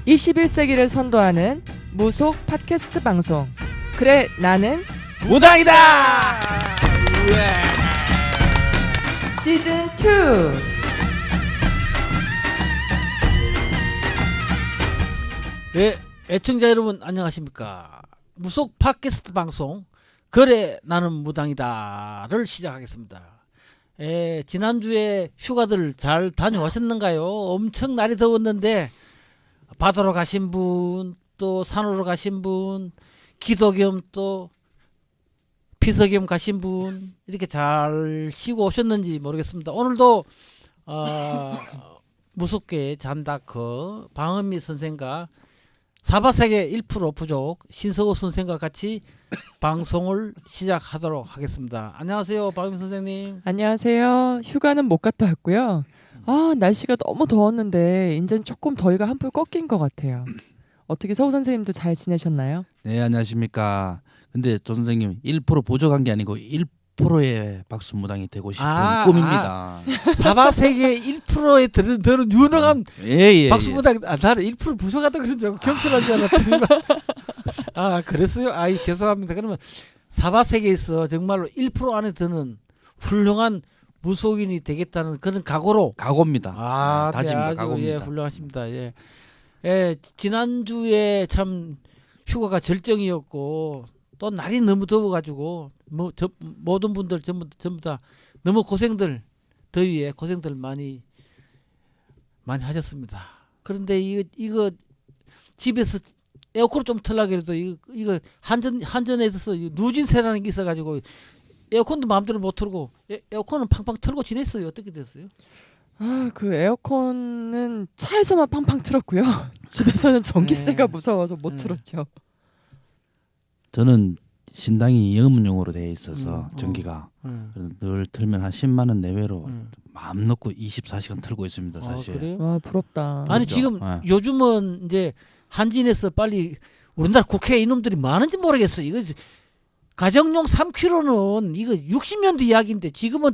21세기를 선도하는 무속 팟캐스트 방송. 그래 나는 무당이다. 시즌 2. 네, 애청자 여러분 안녕하십니까? 무속 팟캐스트 방송 그래 나는 무당이다를 시작하겠습니다. 지난주에 휴가들 잘 다녀오셨는가요? 엄청 날이 더웠는데 바다로 가신 분, 또 산으로 가신 분, 기도 겸 또 피서 겸 가신 분 이렇게 잘 쉬고 오셨는지 모르겠습니다. 오늘도 무속계 잔다커 방은미 선생과 사바세계 1% 부족 신서호 선생과 같이 방송을 시작하도록 하겠습니다. 안녕하세요, 방은미 선생님. 안녕하세요. 휴가는 못 갔다 왔고요. 날씨가 너무 더웠는데 이제는 조금 더위가 한풀 꺾인 것 같아요. 어떻게 서우 선생님도 잘 지내셨나요? 네, 안녕하십니까. 근데 조 선생님 1% 부족한 게 아니고 1%의 박수무당이 되고 싶은 꿈입니다. 사바세계 1%에 들은 유능한 예. 박수무당. 나는 1% 부족하다 그런 줄 알고 겸손한 줄 알았더니 그랬어요? 죄송합니다. 그러면 사바세계에서 정말로 1% 안에 드는 훌륭한 무속인이 되겠다는 그런 각오입니다. 다짐과 아주, 각오입니다. 예, 훌륭하십니다. 예, 지난주에 참 휴가가 절정이었고 또 날이 너무 더워가지고 모든 분들 전부 다 너무 더위에 고생들 많이 하셨습니다. 그런데 이거 집에서 에어컨을 좀 틀라고 해도 이거 한전에 있어서 누진세라는 게 있어가지고 에어컨도 마음대로 못 틀고 에어컨은 팡팡 틀고 지냈어요. 어떻게 됐어요? 그 에어컨은 차에서만 팡팡 틀었고요. 집에서는 전기세가 무서워서 못 틀었죠. 저는 신당이 영업용으로 되어 있어서 전기가 늘 틀면 한 10만 원 내외로 마음 놓고 24시간 틀고 있습니다. 사실. 그래요? 와, 부럽다. 아니 그렇죠. 지금 요즘은 이제 한진에서 빨리 우리나라 국회에 이놈들이 많은지 모르겠어요. 이거 가정용 3kg는 이거 60년대 이야기인데 지금은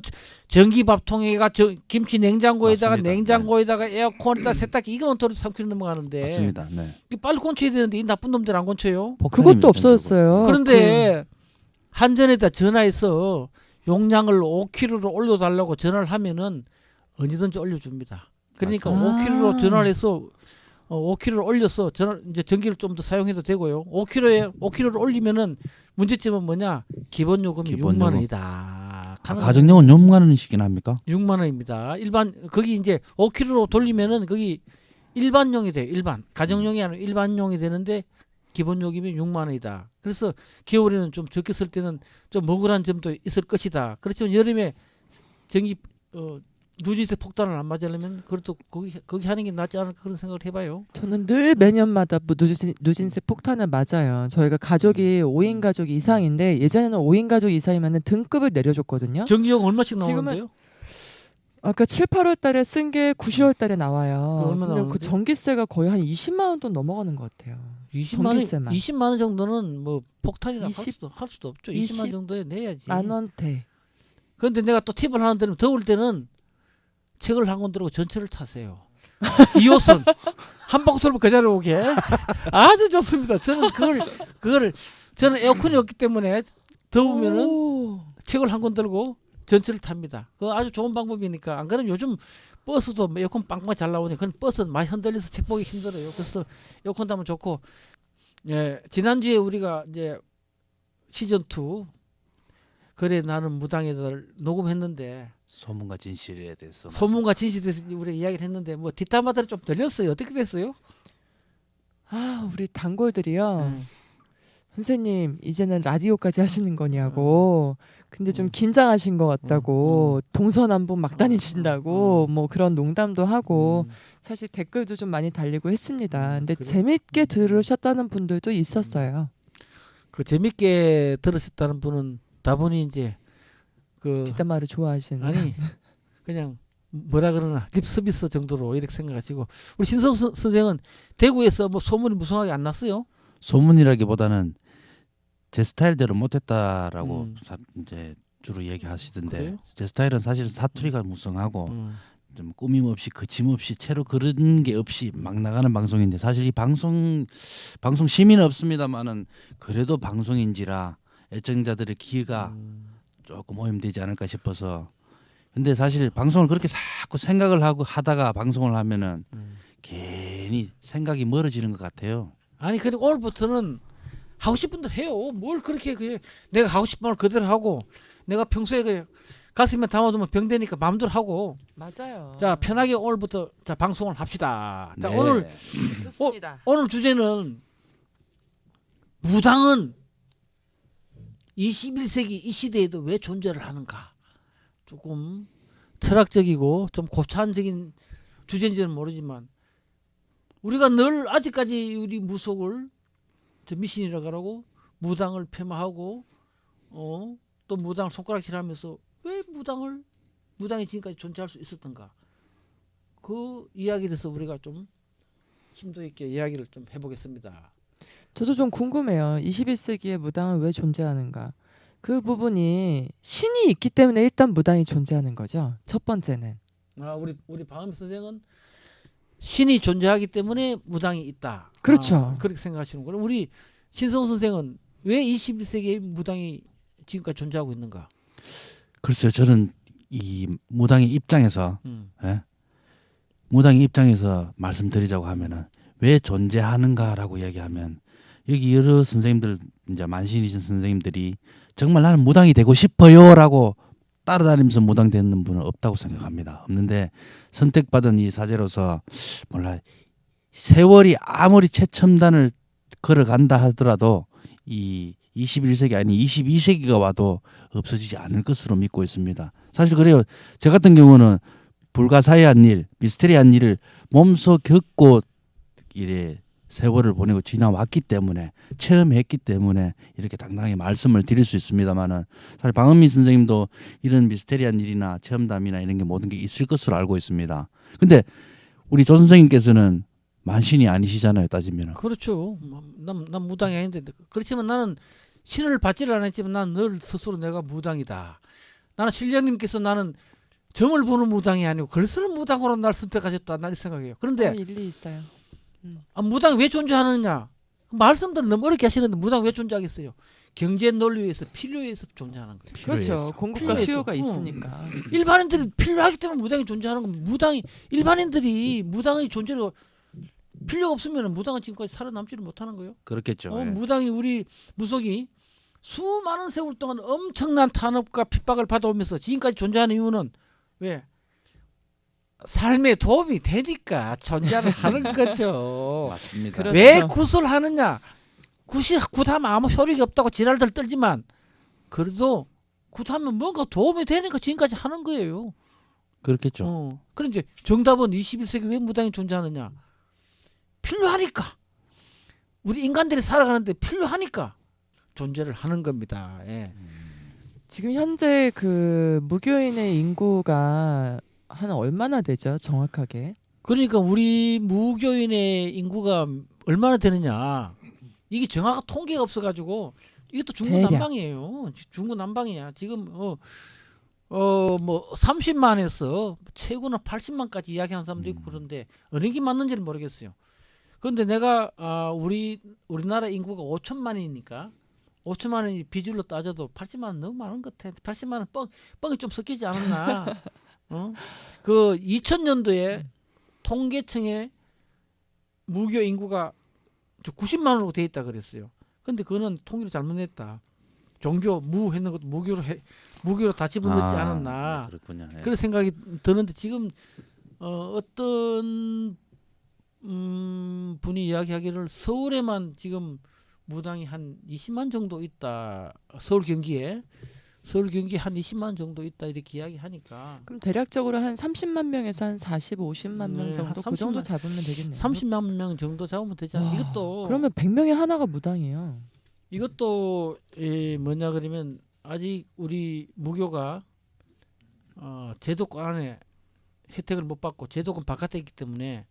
전기밥통에가 김치 냉장고에다가 맞습니다. 냉장고에다가 에어컨에다가 세탁기 이거만 더 3kg 넘어가는데 맞습니다. 네. 이게 빨리 건쳐야 되는데 이 나쁜 놈들 안 건쳐요. 그것도 없어졌어요. 그런데 한전에다 전화해서 용량을 5kg로 올려달라고 전화를 하면은 언제든지 올려줍니다. 그러니까 맞습니다. 5kg로 전화를 해서 5kg를 올려서 이제 전기를 좀 더 사용해도 되고요. 5kg를 올리면은 문제점은 뭐냐? 기본 요금이 6만 원이다. 가정용은 6만 원씩이나 합니까? 6만 원입니다. 거기 이제 5kg로 돌리면은 거기 일반용이 돼요. 가정용이 아니라 일반용이 되는데 기본 요금이 6만 원이다. 그래서 겨울에는 좀 적게 쓸 때는 좀 억울한 점도 있을 것이다. 그렇지만 여름에 전기 누진세 폭탄을 안 맞으려면 그래도 거기 하는 게 낫지 않을까 그런 생각을 해봐요. 저는 늘 매년마다 누진세 폭탄을 맞아요. 저희가 가족이 5인 가족 이상인데 예전에는 5인 가족 이상이면 등급을 내려줬거든요. 전기요금 얼마씩 나오는데요? 아까 7, 8월 달에 쓴 게 9, 10월 달에 나와요. 얼마 근데 나오는데? 그 전기세가 거의 한 20만 원 돈 넘어가는 것 같아요. 20만 원 정도는 뭐 폭탄이라 20? 할 수도 없죠. 20만 원 정도에 내야지. 만 원대. 그런데 내가 또 팁을 하는 데는 더울 때는 책을 한 권 들고 전철을 타세요. 2호선 한 바퀴 돌면 그 자리에 오게. 아주 좋습니다. 저는 저는 에어컨이 없기 때문에 더우면은 책을 한 권 들고 전철을 탑니다. 그거 아주 좋은 방법이니까. 안 그러면 요즘 버스도 에어컨 빵빵 잘 나오니 그건 버스는 많이 흔들려서 책 보기 힘들어요. 그래서 에어컨 타면 좋고. 지난주에 우리가 이제 시즌 2 그래 나는 무당이들 녹음했는데 소문과 진실에 대해서 소문과 진실에 대해서 우리가 이야기를 했는데 뭐 뒷담화들이 좀 들렸어요. 어떻게 됐어요? 우리 단골들이요. 선생님 이제는 라디오까지 하시는 거냐고. 근데 좀 긴장하신 것 같다고. 동서남북 막 다니신다고. 뭐 그런 농담도 하고. 사실 댓글도 좀 많이 달리고 했습니다. 근데 그래? 재밌게 들으셨다는 분들도 있었어요. 그 재밌게 들으셨다는 분은 다분히 이제 뒷담화를 좋아하시는. 아니 그냥 뭐라 그러나 립 서비스 정도로 이렇게 생각하시고 우리 신성 선생은 대구에서 뭐 소문이 무성하게 안 났어요? 소문이라기보다는 제 스타일대로 못했다라고 이제 주로 얘기하시던데 그래요? 제 스타일은 사실 사투리가 무성하고 좀 꾸밈없이 거침없이 채로 그런 게 없이 막 나가는 방송인데 사실 이 방송 심의는 없습니다만은 그래도 방송인지라 애청자들의 귀가 조금 오염되지 않을까 싶어서. 근데 사실 방송을 그렇게 자꾸 생각을 하고 하다가 방송을 하면은 괜히 생각이 멀어지는 것 같아요. 아니 그리고 오늘부터는 하고 싶은 대로 해요. 뭘 그렇게 내가 하고 싶은 걸 그대로 하고 내가 평소에 가슴에 담아두면 병되니까 마음대로 하고. 맞아요. 자 편하게 오늘부터 자 방송을 합시다. 자 네. 오늘 좋습니다. 오늘 주제는 무당은 21세기 이 시대에도 왜 존재를 하는가. 조금 철학적이고 좀 고차원적인 주제인지는 모르지만 우리가 늘 아직까지 우리 무속을 저 미신이라고 하고 무당을 폄하하고 또 무당을 손가락질하면서 왜 무당이 지금까지 존재할 수 있었던가. 그 이야기에 대해서 우리가 좀 심도 있게 이야기를 좀 해보겠습니다. 저도 좀 궁금해요. 21세기의 무당은 왜 존재하는가? 그 부분이 신이 있기 때문에 일단 무당이 존재하는 거죠. 첫 번째는. 우리 방음 선생은 신이 존재하기 때문에 무당이 있다. 그렇죠. 그렇게 생각하시는 거예요. 우리 신성호 선생은 왜 21세기에 무당이 지금까지 존재하고 있는가? 글쎄요, 저는 이 무당의 입장에서 무당의 입장에서 말씀드리자고 하면은 왜 존재하는가라고 얘기하면 여기 여러 선생님들 이제 만신이신 선생님들이 정말 나는 무당이 되고 싶어요라고 따라다니면서 무당 되는 분은 없다고 생각합니다. 없는데 선택받은 이 사제로서 몰라 세월이 아무리 최첨단을 걸어간다 하더라도 이 21세기 아니 22세기가 와도 없어지지 않을 것으로 믿고 있습니다. 사실 그래요. 저 같은 경우는 불가사의한 일, 미스테리한 일을 몸소 겪고 이래 세월을 보내고 지나왔기 때문에 체험했기 때문에 이렇게 당당하게 말씀을 드릴 수 있습니다만은 사실 방은미 선생님도 이런 미스테리한 일이나 체험담이나 이런 게 모든 게 있을 것으로 알고 있습니다. 근데 우리 조 선생님께서는 만신이 아니시잖아요, 따지면은. 그렇죠. 난 무당이 아닌데 그렇지만 나는 신을 받지를 않았지만 난 늘 스스로 내가 무당이다. 나는 신령님께서 나는 점을 보는 무당이 아니고 글 쓰는 무당으로 날 선택하셨다. 난 이 생각해요. 그런데 일리 있어요. 무당이 왜 존재하느냐? 말씀들 너무 어렵게 하시는데 무당이 왜 존재하겠어요? 경제 논리에서 필요에 의해서 존재하는 거예요. 그렇죠. 공급과 필요해서. 수요가 있으니까. 일반인들이 필요하기 때문에 무당이 존재하는 겁니다. 일반인들이 무당의 존재를 필요가 없으면 무당은 지금까지 살아남지를 못하는 거예요. 그렇겠죠. 예. 무당이 우리 무속이 수많은 세월 동안 엄청난 탄압과 핍박을 받아오면서 지금까지 존재하는 이유는 왜? 삶에 도움이 되니까 존재를 하는 거죠. 맞습니다. 그렇죠. 왜 굿을 하느냐? 굿하면 아무 효력이 없다고 지랄들 떨지만 그래도 굿하면 뭔가 도움이 되니까 지금까지 하는 거예요. 그렇겠죠. 그럼 이제 정답은 21세기 왜 무당이 존재하느냐? 필요하니까. 우리 인간들이 살아가는데 필요하니까 존재를 하는 겁니다. 예. 지금 현재 그 무교인의 인구가 한 얼마나 되죠? 정확하게? 그러니까 우리 무교인의 인구가 얼마나 되느냐? 이게 정확한 통계가 없어가지고 이것도 중구난방이에요. 중구난방이야. 지금 뭐 30만에서 최고는 80만까지 이야기하는 사람도 있고 그런데 어느 게 맞는지는 모르겠어요. 그런데 내가 우리나라 인구가 5천만이니까 5천만이 비율로 따져도 80만은 너무 많은 것 같아. 80만은 뻥이 좀 섞이지 않았나? 그 2000년도에 통계청에 무교 인구가 90만으로 돼 있다 그랬어요. 근데 그거는 통계를 잘못냈다. 종교 무 했는 것도 무교로 다 집어넣지 않았나. 네, 그렇군요. 네. 그런 생각이 드는데 지금 어떤 분이 이야기하기를 서울에만 지금 무당이 한 20만 정도 있다. 서울 경기에 한 20만 정도 있다 이렇게 이야기하니까 그럼 대략적으로 한 30만 명에서 한 40, 50만 명 네, 정도 한 그 정도 30만 잡으면 되겠네요. 30만 명 정도 잡으면 되잖아. 와, 이것도 그러면 100명에 하나가 무당이에요. 이것도 뭐냐 그러면 아직 우리 무교가 제도권 안에 혜택을 못 받고 제도권 바깥에 있기 때문에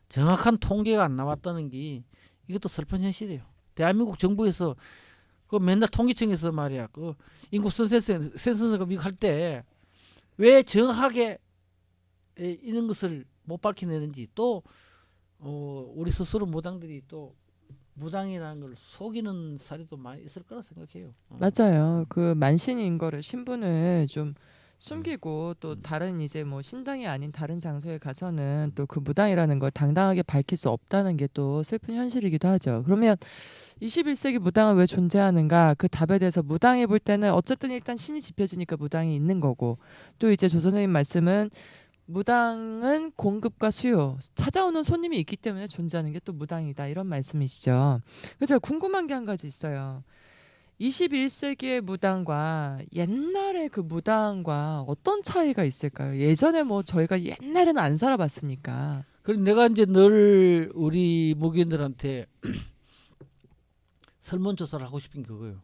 정확한 통계가 안 나왔다는 게 이것도 슬픈 현실이에요. 대한민국 정부에서 그 맨날 통계청에서 말이야 그 인구 센서가 미국 할 때 왜 정확하게 이런 것을 못 밝혀내는지 또 우리 스스로 무당들이 또 무당이라는 걸 속이는 사례도 많이 있을 거라 생각해요. 맞아요. 그 만신인 거를 신분을 좀 숨기고 또 다른 이제 뭐 신당이 아닌 다른 장소에 가서는 또 그 무당이라는 걸 당당하게 밝힐 수 없다는 게 또 슬픈 현실이기도 하죠. 그러면 21세기 무당은 왜 존재하는가? 그 답에 대해서 무당이 볼 때는 어쨌든 일단 신이 지펴지니까 무당이 있는 거고 또 이제 조 선생님 말씀은 무당은 공급과 수요, 찾아오는 손님이 있기 때문에 존재하는 게 또 무당이다 이런 말씀이시죠. 그래서 제가 궁금한 게 한 가지 있어요. 21세기의 무당과 옛날의 그 무당과 어떤 차이가 있을까요? 예전에 뭐 저희가 옛날에는 안 살아봤으니까. 그래서 내가 이제 늘 우리 무교인들한테 설문조사를 하고 싶은 게 그거예요.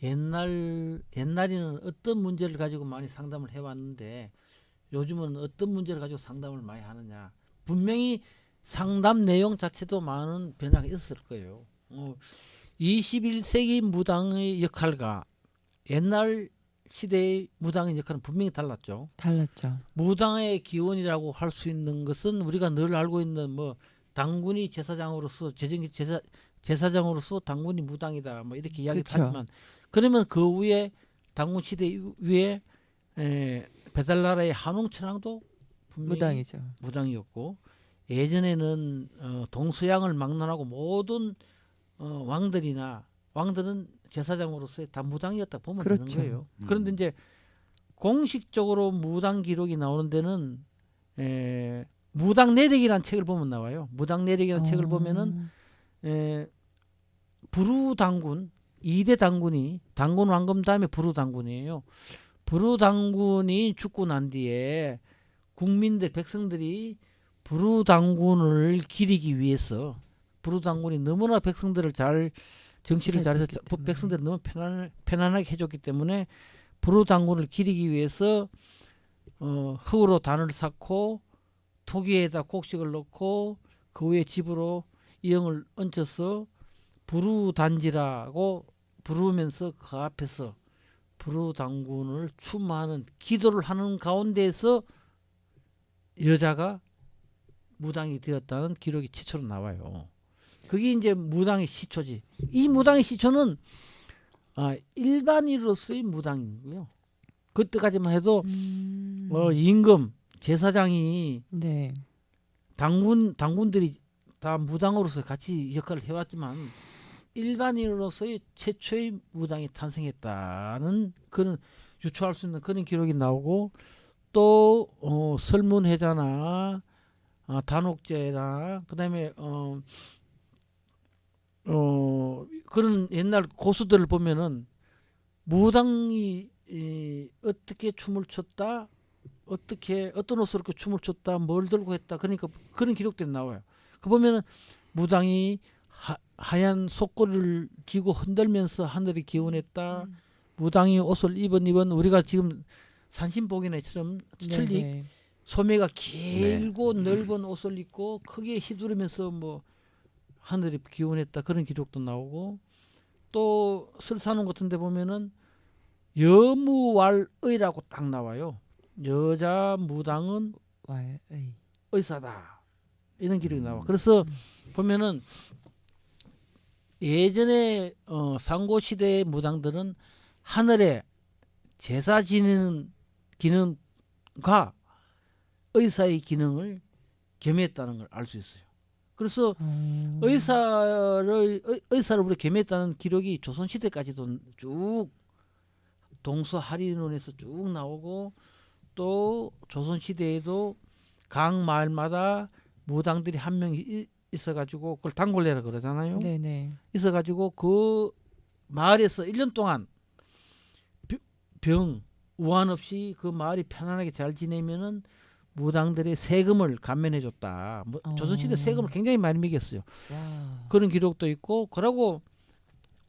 옛날에는 어떤 문제를 가지고 많이 상담을 해왔는데 요즘은 어떤 문제를 가지고 상담을 많이 하느냐. 분명히 상담 내용 자체도 많은 변화가 있을 거예요. 21세기 무당의 역할과 옛날 시대의 무당의 역할은 분명히 달랐죠. 달랐죠. 무당의 기원이라고 할 수 있는 것은 우리가 늘 알고 있는 뭐 당군이 제사장으로서 제사장으로서 당군이 무당이다 뭐 이렇게 이야기를 그쵸. 하지만 그러면 그 위에 당군 시대 위에 배달나라의 한웅천왕도 분명히 무당이죠. 무당이었고 예전에는 동서양을 막론하고 모든 왕들은 제사장으로서 다 무당이었다 보면 그렇죠. 되는 거예요. 그런데 이제 공식적으로 무당 기록이 나오는 데는 무당 내력이라는 책을 보면 나와요. 무당 내력이라는 책을 보면은 부루 당군 2대 당군이 당군 왕검 다음에 부루 당군이에요. 부루 당군이 죽고 난 뒤에 국민들 백성들이 부루 당군을 기리기 위해서 부루 당군이 너무나 백성들을 정치를 잘해서 백성들을 너무 편안하게 해줬기 때문에 부루 당군을 기리기 위해서 흙으로 단을 쌓고 토기에다 곡식을 넣고 그 위에 집으로 이형을 얹혀서 부루 단지라고 부르면서 그 앞에서 부루 당군을 추모하는 기도를 하는 가운데에서 여자가 무당이 되었다는 기록이 최초로 나와요. 그게 이제 무당의 시초지. 이 무당의 시초는 일반인으로서의 무당이고요. 그때까지만 해도 임금 제사장이 네. 당군들이 다 무당으로서 같이 역할을 해왔지만 일반인으로서의 최초의 무당이 탄생했다는 그런 유추할 수 있는 그런 기록이 나오고 또 설문회자나 단옥제나 그다음에 그런 옛날 고수들을 보면은 무당이 어떻게 춤을 췄다, 어떻게 어떤 옷을 입고 춤을 췄다, 뭘 들고 했다, 그러니까 그런 기록들이 나와요. 그 보면은 무당이 하얀 속고를 쥐고 흔들면서 하늘이 기운했다. 무당이 옷을 입은 우리가 지금 산신복이네처럼 철릭 소매가 길고 넓은 옷을 입고 크게 휘두르면서 뭐 하늘이 기운했다 그런 기록도 나오고 또 설사론 같은 데 보면은 여무왈의라고 딱 나와요. 여자 무당은 의사다 이런 기록이 나와. 그래서 보면은 예전에 상고시대의 무당들은 하늘에 제사 지내는 기능과 의사의 기능을 겸했다는 걸 알 수 있어요. 그래서 의사를 우리 겸했다는 기록이 조선시대까지도 쭉 동서하리론에서 쭉 나오고 또 조선시대에도 각 마을마다 무당들이 한 명 있어가지고 그걸 단골내라 그러잖아요. 네네. 있어가지고 그 마을에서 1년 동안 병 우한 없이 그 마을이 편안하게 잘 지내면은 무당들의 세금을 감면해줬다. 조선시대 세금을 굉장히 많이 매겼어요. 와. 그런 기록도 있고 그러고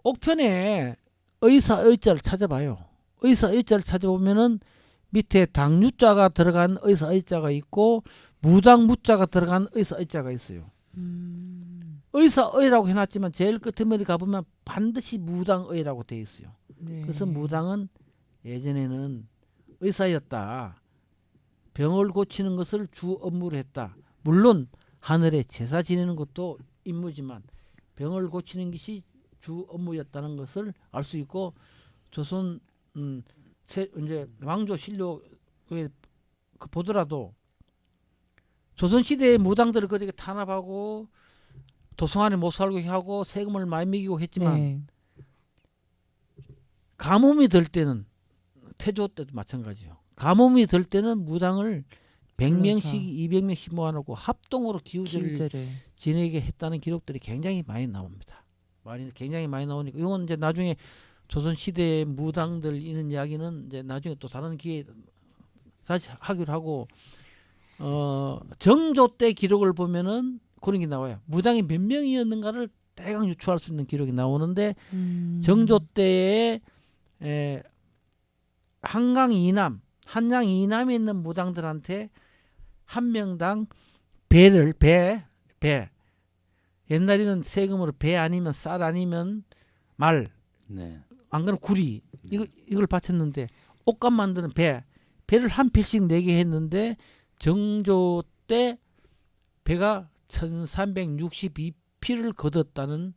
옥편에 의사 의자를 찾아봐요. 의사 의자를 찾아보면은 밑에 당유자가 들어간 의사 의자가 있고 무당 무자가 들어간 의사 의자가 있어요. 의사의라고 해놨지만 제일 끝에 머리 가보면 반드시 무당의라고 돼 있어요. 네. 그래서 무당은 예전에는 의사였다. 병을 고치는 것을 주 업무로 했다. 물론 하늘에 제사 지내는 것도 임무지만 병을 고치는 것이 주 업무였다는 것을 알 수 있고 조선 이제 왕조실록에 보더라도 조선 시대의 무당들을 그렇게 탄압하고 도성 안에 못 살게 하고 세금을 많이 매기고 했지만 네. 가뭄이 들 때는 태조 때도 마찬가지요. 가뭄이 들 때는 무당을 100명씩 200명씩 모아놓고 합동으로 기우제를 기우제를. 지내게 했다는 기록들이 굉장히 많이 나옵니다. 굉장히 많이 나오니까 이건 이제 나중에 조선 시대의 무당들 이런 이야기는 이제 나중에 또 다른 기회에 다시 하기로 하고 정조 때 기록을 보면은 그런 게 나와요. 무당이 몇 명이었는가를 대강 유추할 수 있는 기록이 나오는데 정조 때에 한강 이남, 한양 이남에 있는 무당들한테 한 명당 배 옛날에는 세금으로 배 아니면 쌀 아니면 말, 네. 안 그러면 구리 이걸 바쳤는데 옷감 만드는 배를 한 필씩 내게 했는데 정조 때 배가 1362피를 거뒀다는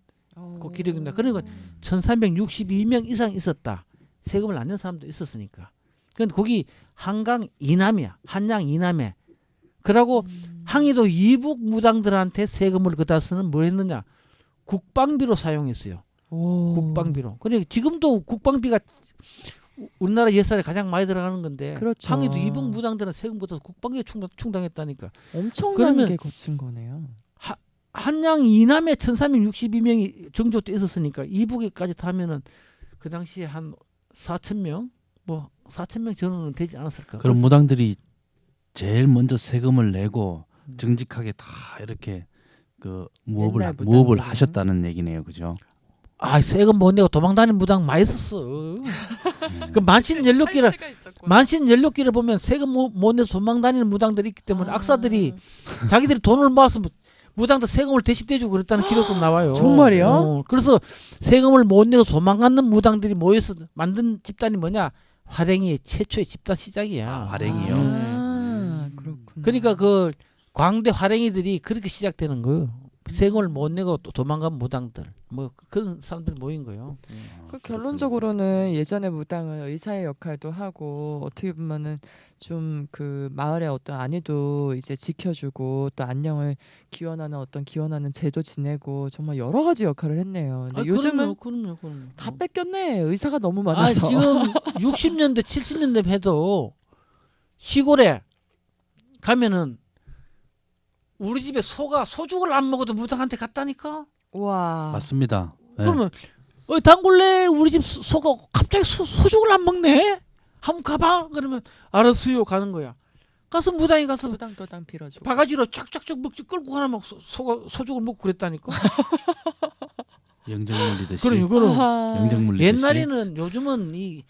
그 기록입니다. 그러니까 1362명 이상 있었다. 세금을 안 낸 사람도 있었으니까. 그런데 거기 한강 이남이야. 한양 이남에. 그러고 항해도 이북 무당들한테 세금을 걷어서는 뭐 했느냐? 국방비로 사용했어요. 국방비로. 그러니까 지금도 국방비가 우리나라 예산에 가장 많이 들어가는 건데 그렇죠. 항해도 이북 무당들은 세금 걷어서 국방비에 충당했다니까. 엄청난 게 거친 거네요. 한양 이남에 1362명이 정조 때 있었으니까 이북에까지 타면은 그 당시에 한 4,000명? 뭐 4,000명 전후는 되지 않았을까? 그런 무당들이 제일 먼저 세금을 내고 정직하게 다 이렇게 그 무업을 하셨다는 얘기네요, 그죠? 아, 세금 못 내고 도망다니는 무당 많이 있었어. 그 만신연력기를 보면 세금 못 내서 도망다니는 무당들이 있기 때문에 악사들이 자기들이 돈을 모아서 무당들 세금을 대신 떼주고 그랬다는 기록도 나와요. 정말이요? 그래서 세금을 못 내고 도망가는 무당들이 모여서 만든 집단이 뭐냐? 화랭이의 최초의 집단 시작이야. 화랭이요? 그렇구나. 그러니까 그 광대 화랭이들이 그렇게 시작되는 거예요. 세금을 못 내고 또 도망간 무당들, 뭐 그런 사람들이 모인 거예요. 그 결론적으로는 예전에 무당은 의사의 역할도 하고 어떻게 보면은 좀 그 마을의 어떤 안위도 이제 지켜주고 또 안녕을 기원하는 제도 지내고 정말 여러 가지 역할을 했네요. 근데 요즘은 그럼요. 다 뺏겼네. 의사가 너무 많아서. 지금 60년대, 70년대 해도 시골에 가면은 우리 집에 소죽을 안 먹어도 무당한테 갔다니까. 와. 맞습니다. 네. 그러면 단골래 우리 집 소가 갑자기 소죽을 안 먹네. 한번 가봐. 그러면 알았어요. 가는 거야. 가서 무당이 가서 도당 빌어주고 바가지로 쫙쫙쫙 먹지 끌고 가나 막 소죽을 먹고 그랬다니까. 영정물리듯이. 그럼 영정물리듯이. 옛날에는 요즘은 이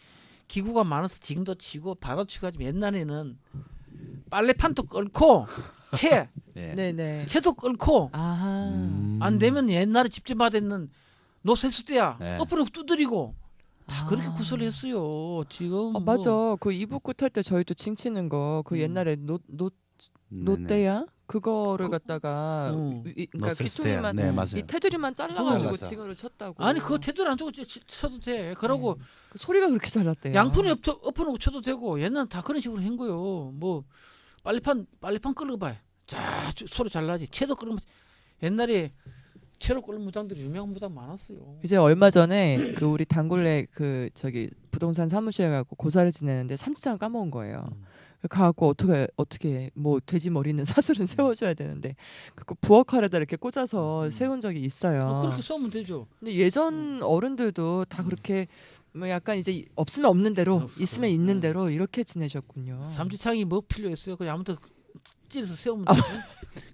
기구가 많아서 징도 치고 바로 치고 하지만 옛날에는 빨래판도 끌고 채도 끌고 안 되면 옛날에 집집마다 있는 노세수대야 엎어놓고 두드리고 다 그렇게 구슬을 했어요. 지금 맞아. 그 이북구 탈 때 저희도 징 치는 거 그 옛날에 노대야 그거를 갖다가 그러니까 귀퉁이만 이 테두리만 잘라가지고 징으로 쳤다고. 아니 그거 테두리 안 주고 쳐도 돼. 그러고 그 소리가 그렇게 잘 났대요. 양푼에 엎어놓고 쳐도 되고 옛날은 다 그런 식으로 한 거요. 뭐 빨래판 끌어봐요. 자 소리 잘 나지. 채도 끌으면 옛날에 채로 끌는 무당들이 유명한 무당 많았어요. 이제 얼마 전에 그 우리 단골에 그 저기 부동산 사무실에 가고 고사를 지내는데 삼지장을 까먹은 거예요. 가갖고 어떻게 뭐 돼지 머리는 사슬은 세워줘야 되는데 그 부엌칼에다 이렇게 꽂아서 세운 적이 있어요. 그렇게 쏘면 되죠. 근데 예전 어른들도 다 그렇게 뭐 약간 이제 없으면 없는 대로 있으면 있는 대로 이렇게 지내셨군요. 삼지창이 뭐 필요했어요? 그냥 아무튼 찔러서 세우면 되죠.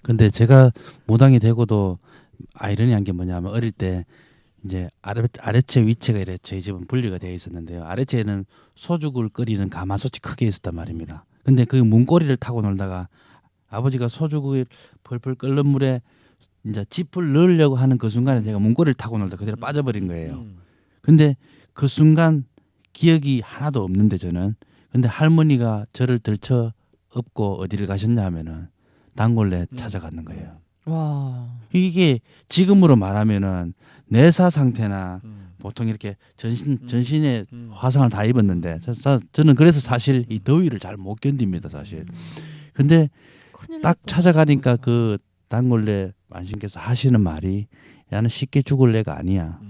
근데 제가 무당이 되고도 아이러니한 게 뭐냐면 어릴 때 이제 아래채 위채가 이래 저희 집은 분리가 되어 있었는데요. 아래채에는 소죽을 끓이는 가마솥이 크게 있었단 말입니다. 근데 그 문고리를 타고 놀다가 아버지가 소죽을 펄펄 끓는 물에 이제 짚을 넣으려고 하는 그 순간에 제가 문고리를 타고 놀다 그대로 빠져버린 거예요. 근데 그 순간 기억이 하나도 없는데 저는 근데 할머니가 저를 들쳐 없고 어디를 가셨냐 하면은 단골네 찾아가는 거예요. 와. 이게 지금으로 말하면은 내사 상태나 보통 이렇게 전신에 화상을 다 입었는데 저는 그래서 사실 이 더위를 잘 못 견딥니다 사실. 근데 딱 찾아가니까 그 단골네 만신께서 하시는 말이 야는 쉽게 죽을 애가 아니야.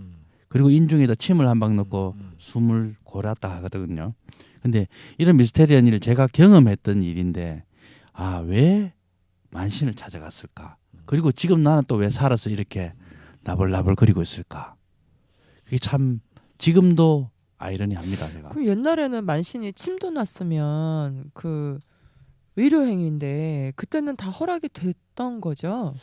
그리고 인중에다 침을 한 방 넣고 숨을 고랐다 하거든요. 근데 이런 미스테리한 일을 제가 경험했던 일인데 왜 만신을 찾아갔을까? 그리고 지금 나는 또 왜 살아서 이렇게 나불나불 거리고 있을까? 그게 참 지금도 아이러니합니다. 제가. 그럼 옛날에는 만신이 침도 났으면 그 의료 행위인데 그때는 다 허락이 됐던 거죠.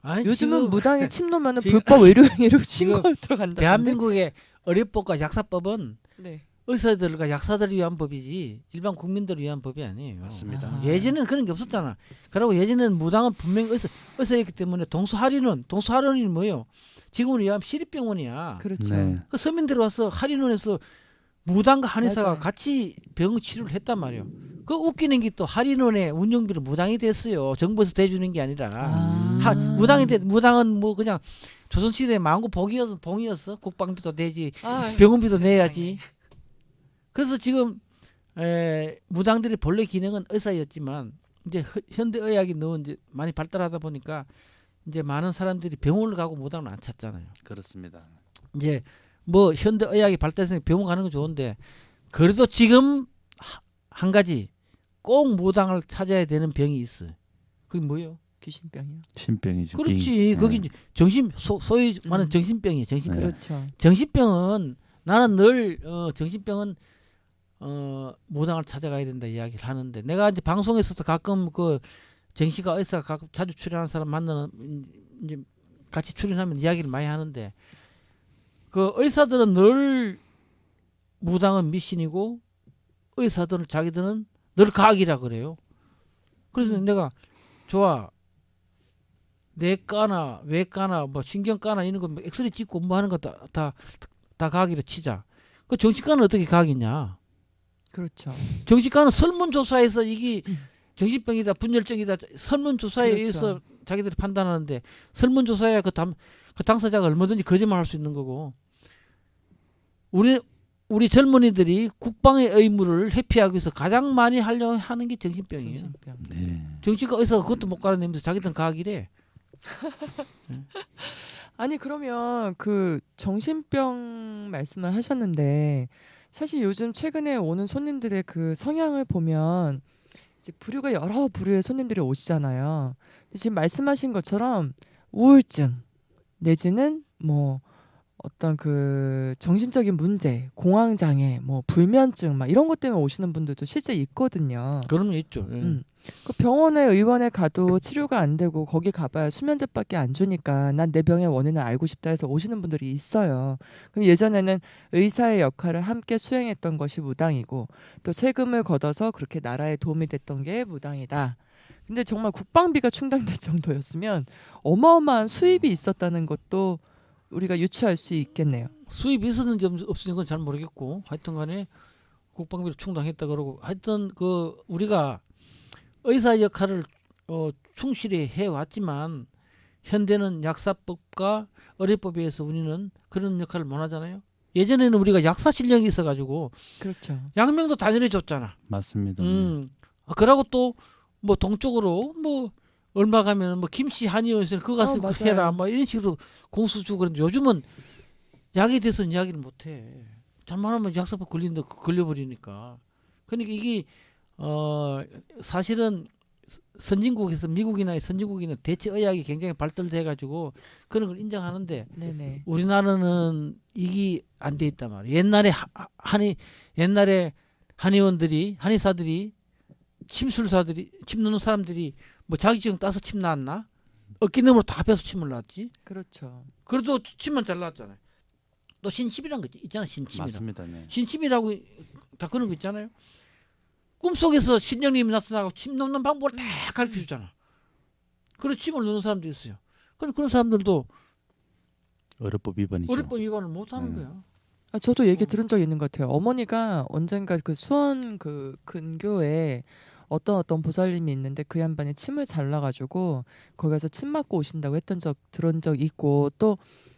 아니, 요즘은 지금 무당이 침 놓으면 불법 의료 행위로 신고 지금 들어간다. 대한민국의 의료법과 약사법은 네. 의사들과 약사들을 위한 법이지 일반 국민들을 위한 법이 아니에요. 맞습니다. 예전에는 그런 게 없었잖아. 그리고 예전에는 무당은 분명히 의사였기 때문에 동수할인원이 뭐예요? 지금으로 얘기하면 시립병원이야. 그렇죠. 네. 그 서민들이 와서 할인원에서 무당과 한의사가 맞아요. 같이 병 치료를 했단 말이에요. 그 웃기는 게 또 할인원의 운영비로 무당이 됐어요. 정부에서 대주는 게 아니라. 무당은 뭐 그냥 조선시대에 망고 봉이었어. 국방비도 내지 병원비도 내야지. 그래서 지금 무당들의 본래 기능은 의사였지만 이제 현대 의학이 너무 이제 많이 발달하다 보니까 이제 많은 사람들이 병원을 가고 무당을 안 찾잖아요. 그렇습니다. 이제 뭐 현대 의학이 발달해서 병원 가는 건 좋은데 그래도 지금 한 가지 꼭 무당을 찾아야 되는 병이 있어. 그게 뭐예요? 귀신병이요. 신병이죠. 그렇지. 거기 이제 소위 말하는 정신병이에요. 정신병. 그렇죠. 정신병은 나는 늘 정신병은 무당을 찾아가야 된다 이야기를 하는데 내가 이제 방송에서도 가끔 그 정신과 의사가 가끔 자주 출연하는 사람 만나는 이제 같이 출연하면 이야기를 많이 하는데 그 의사들은 늘 무당은 미신이고 의사들은 자기들은 늘 과학이라 그래요. 그래서 내가 좋아 뇌과나 외과나 뭐 신경과나 이런 거 엑스레이 찍고 뭐 하는 거 다 과학이라 치자. 그 정신과는 어떻게 과학이냐? 그렇죠. 정신과는 설문조사에서 이게 정신병이다 분열증이다 설문조사에 그렇죠. 의해서 자기들이 판단하는데 설문조사에 그 당사자가 얼마든지 거짓말할 수 있는 거고 우리 젊은이들이 국방의 의무를 회피하기 위해서 가장 많이 하려 하는 게 정신병이에요. 정신병. 네. 정신과 의사가 그것도 못 가르내면서 자기들은 과학이래. 아니 그러면 그 정신병 말씀을 하셨는데 사실 요즘 최근에 오는 손님들의 그 성향을 보면 이제 부류가 여러 부류의 손님들이 오시잖아요. 근데 지금 말씀하신 것처럼 우울증 내지는 뭐 어떤 그 정신적인 문제, 공황 장애, 뭐 불면증 막 이런 것 때문에 오시는 분들도 실제 있거든요. 그런 게 있죠. 예. 그 병원에 의원에 가도 치료가 안 되고 거기 가봐야 수면제밖에 안 주니까 난 내 병의 원인을 알고 싶다 해서 오시는 분들이 있어요. 그럼 예전에는 의사의 역할을 함께 수행했던 것이 무당이고 또 세금을 걷어서 그렇게 나라에 도움이 됐던 게 무당이다. 근데 정말 국방비가 충당될 정도였으면 어마어마한 수입이 있었다는 것도 우리가 유추할 수 있겠네요. 수입이 있었는지 없었는지 건 잘 모르겠고 하여튼 간에 국방비를 충당했다 그러고 하여튼 그 우리가 의사 역할을 충실히 해왔지만 현대는 약사법과 의료법에 의해서 우리는 그런 역할을 못 하잖아요. 예전에는 우리가 약사 실력이 있어가지고 그렇죠. 양명도 단일해 줬잖아. 맞습니다. 그러고 또 뭐 동쪽으로 뭐 얼마 가면 뭐 김씨 한의원에서 그거 가서 맞아요. 해라 뭐 이런 식으로 공수 주고 그런데 요즘은 약에 대해서는 이야기를 못해. 잘못하면 약사법 걸려버리니까. 그러니까 이게 사실은 선진국에서 미국이나 선진국이나 대체 의학이 굉장히 발달돼 가지고 그런 걸 인정하는데 네네. 우리나라는 이게 안 돼 있단 말이에요. 옛날에 한의사들이 침술사들이 침 넣는 사람들이 뭐 자격증 따서 침 놨나? 어깨너머로 다 빼서 침을 놨지. 그렇죠. 그래도 침만 잘 놨잖아요. 또 신침이란 거 있잖아. 신침이란. 맞습니다. 네. 신침이라고 다 그런 거 있잖아요. 꿈속에서 신령님이 나타나고 침 넣는 방법을 다 가르쳐 주잖아. 그래서 침을 넣는 사람도 있어요. 그런 사람들도 의료법 위반이죠. 의료법 위반을 못 하는 거야. 저도 얘기 들은 적 있는 것 같아요. 어머니가 언젠가 그 수원 그 근교에 어떤 보살님이 있는데 그 양반이 침을 잘라가지고 거기 가서 침 맞고 오신다고 들은 적 있고 또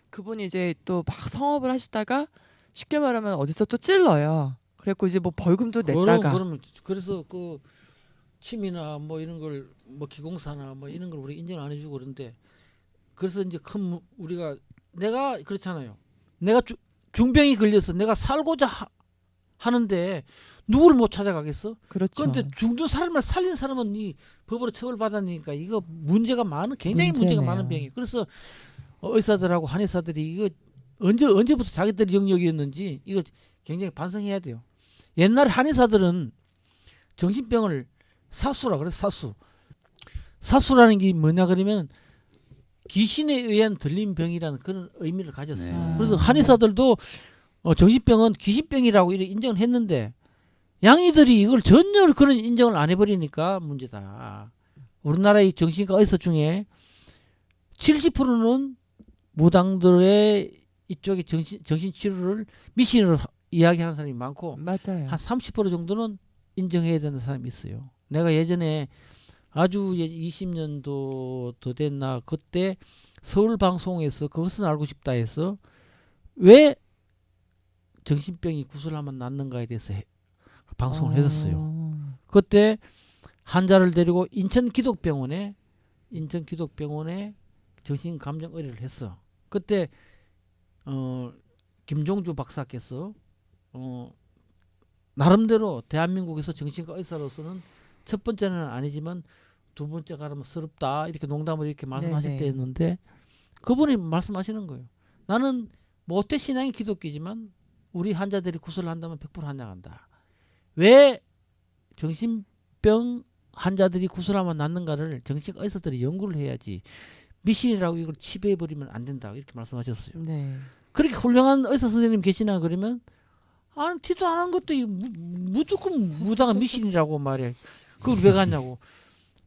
그분이 이제 또 막 성업을 하시다가 쉽게 말하면 어디서 또 찔러요. 그래갖고 이제 뭐 벌금도 냈다가. 그래서 그 침이나 뭐 이런 걸 뭐 기공사나 뭐 이런 걸 우리 인정 안 해주고 그런데 그래서 이제 우리가 내가 그렇잖아요. 내가 중병이 걸려서 내가 살고자 하는데 누구를 못 찾아가겠어? 그렇죠. 그런데 죽는 사람을 살린 사람은 이 법으로 처벌받았으니까 이거 굉장히 문제가 많은 병이에요. 그래서 의사들하고 한의사들이 이거 언제부터 자기들이 영역이었는지 이거 굉장히 반성해야 돼요. 옛날 한의사들은 정신병을 사수라 그래서 사수라는 게 뭐냐 그러면 귀신에 의한 들린 병이라는 그런 의미를 가졌어요. 네. 그래서 한의사들도 정신병은 귀신병이라고 이렇게 인정을 했는데 양이들이 이걸 전혀 그런 인정을 안 해버리니까 문제다. 우리나라의 정신과 의사 중에 70%는 무당들의 이쪽에 정신치료를 미신으로 이야기하는 사람이 많고 맞아요. 한 30% 정도는 인정해야 되는 사람이 있어요. 내가 예전에 아주 20년도 더 됐나 그때 서울 방송에서 그것은 알고 싶다 해서 왜 정신병이 구슬하면 낫는가에 대해서 방송을 했었어요. 그때 환자를 데리고 인천 기독병원에 정신감정 의뢰를 했어. 그때 김종주 박사께서 나름대로 대한민국에서 정신과 의사로서는 첫 번째는 아니지만 두 번째가 그러면 서럽다 이렇게 농담을 이렇게 말씀하실 때였는데 그분이 말씀하시는 거예요. 나는 모태 신앙이 기독교지만 우리 환자들이 구슬을 한다면 100% 환장한다. 왜 정신병 환자들이 구슬하면 낫는가를 정신과 의사들이 연구를 해야지 미신이라고 이걸 치배해버리면 안 된다 이렇게 말씀하셨어요. 네. 그렇게 훌륭한 의사 선생님 계시나 그러면 티도 안 한 것도 무조건 무당한 미신이라고 말이야. 그걸 왜 갔냐고.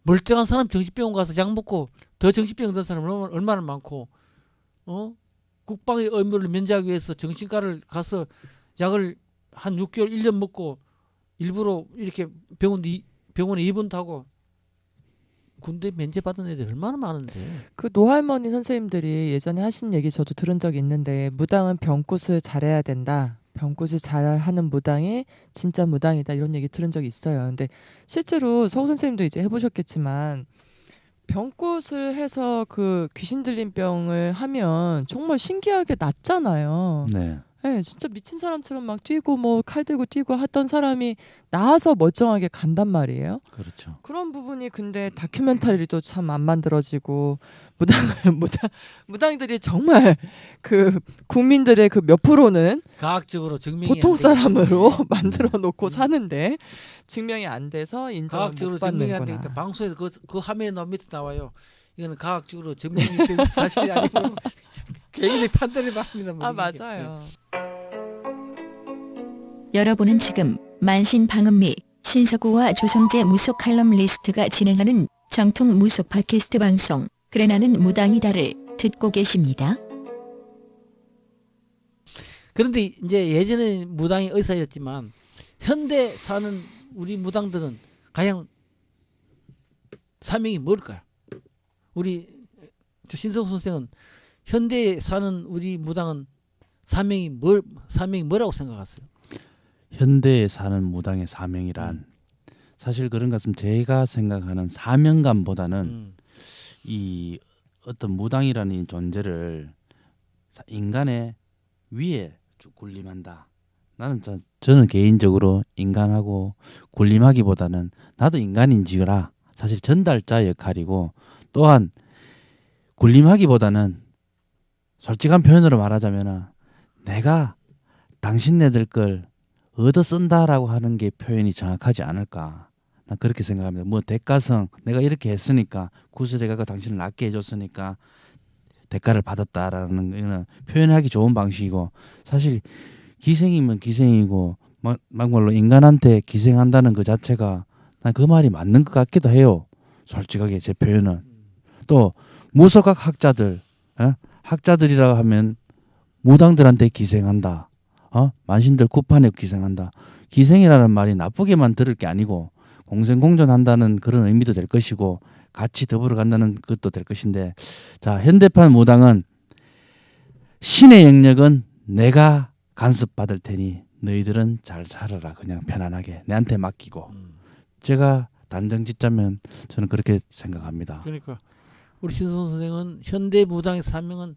멀쩡한 사람 정신병원 가서 약 먹고 더 정신병 든 사람 얼마나 많고 국방의 의무를 면제하기 위해서 정신과를 가서 약을 한 6개월 1년 먹고 일부러 이렇게 병원에 입원도 하고 군대 면제받은 애들 얼마나 많은데. 그 노할머니 선생님들이 예전에 하신 얘기 저도 들은 적이 있는데 무당은 병굿을 잘해야 된다. 병굿을 잘하는 무당이 진짜 무당이다. 이런 얘기 들은 적이 있어요. 근데 실제로 서우 선생님도 이제 해보셨겠지만 병굿을 해서 그 귀신 들린 병을 하면 정말 신기하게 낫잖아요. 네. 네, 진짜 미친 사람처럼 막 뛰고 뭐 칼 들고 뛰고 하던 사람이 나아서 멀쩡하게 간단 말이에요. 그렇죠. 그런 부분이 근데 다큐멘터리도 참 안 만들어지고 무당들이 정말 그 국민들의 그 몇 프로는 과학적으로 증명이 보통 안 사람으로 되기 만들어 놓고 사는데 증명이 안 돼서 인정을 과학적으로 못 증명이 안 되기 받는구나. 때문에 방송에서 그 화면에 밑에 나와요. 이거는 과학적으로 증명이 된 사실이 아니고 개인의 판단에 바랍니다. 아 맞아요. 여러분은 지금 만신 방음미 신석우와 조성재 무속 칼럼리스트가 진행하는 정통 무속 팟캐스트 방송 그래 나는 무당이다를 듣고 계십니다. 그런데 이제 예전에 무당이 의사였지만 현대 사는 우리 무당들은 과연 사명이 뭘까요? 우리 신성우 선생은 현대에 사는 우리 무당은 사명이 뭐라고 생각하세요? 현대에 사는 무당의 사명이란 사실 그런 것 같으면 제가 생각하는 사명감보다는 이 어떤 무당이라는 이 존재를 인간의 위에 쭉 군림한다. 저는 개인적으로 인간하고 군림하기보다는 나도 인간인지라 사실 전달자 역할이고 또한 군림하기보다는 솔직한 표현으로 말하자면은 내가 당신네들 걸 얻어 쓴다라고 하는 게 표현이 정확하지 않을까. 난 그렇게 생각합니다. 뭐 대가성 내가 이렇게 했으니까 구슬해가고 당신을 낫게 해줬으니까 대가를 받았다라는 거는 표현하기 좋은 방식이고 사실 기생이면 기생이고 막말로 인간한테 기생한다는 그 자체가 난 그 말이 맞는 것 같기도 해요. 솔직하게 제 표현은. 또 무속학 학자들 학자들이라고 하면 무당들한테 기생한다. 만신들 구판에 기생한다. 기생이라는 말이 나쁘게만 들을 게 아니고 공생공존한다는 그런 의미도 될 것이고 같이 더불어 간다는 것도 될 것인데 자 현대판 무당은 신의 영역은 내가 간섭받을 테니 너희들은 잘 살아라 그냥 편안하게 내한테 맡기고 제가 단정 짓자면 저는 그렇게 생각합니다. 그러니까 우리 신성 선생은 현대 무당의 사명은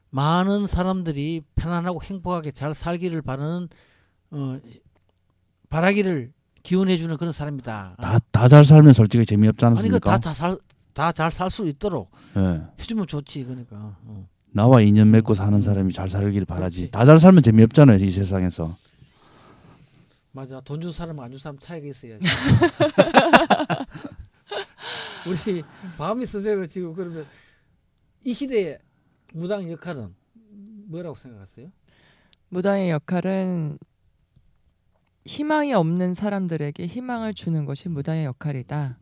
많은 사람들이 편안하고 행복하게 잘 살기를 바라는 바라기를 기원해주는 그런 사람이다. 다 잘 살면 솔직히 재미없지 않습니까? 그러니까 다 잘 살 수 있도록 예. 해주면 좋지. 그러니까. 나와 인연 맺고 사는 사람이 잘 살길 바라지. 다 잘 살면 재미없잖아요 이 세상에서. 맞아. 돈 준 사람 안 준 사람 차이가 있어야지. 우리 바미 선생은 지금 그러면 이 시대의 무당 역할은 뭐라고 생각하세요? 무당의 역할은 희망이 없는 사람들에게 희망을 주는 것이 무당의 역할이다.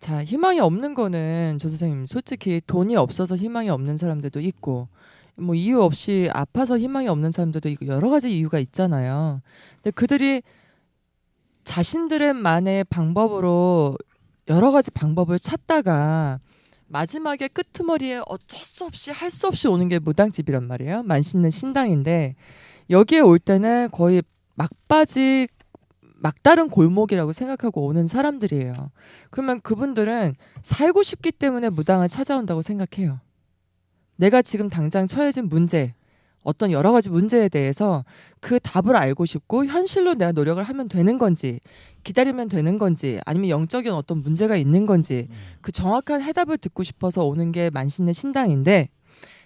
자, 희망이 없는 거는 조 선생님 솔직히 돈이 없어서 희망이 없는 사람들도 있고 뭐 이유 없이 아파서 희망이 없는 사람들도 있고 여러 가지 이유가 있잖아요. 근데 그들이 자신들만의 방법으로 여러 가지 방법을 찾다가 마지막에 끄트머리에 어쩔 수 없이 할 수 없이 오는 게 무당집이란 말이에요. 만신은 신당인데 여기에 올 때는 거의 막다른 골목이라고 생각하고 오는 사람들이에요. 그러면 그분들은 살고 싶기 때문에 무당을 찾아온다고 생각해요. 내가 지금 당장 처해진 문제, 어떤 여러 가지 문제에 대해서 그 답을 알고 싶고 현실로 내가 노력을 하면 되는 건지 기다리면 되는 건지 아니면 영적인 어떤 문제가 있는 건지 그 정확한 해답을 듣고 싶어서 오는 게 만신의 신당인데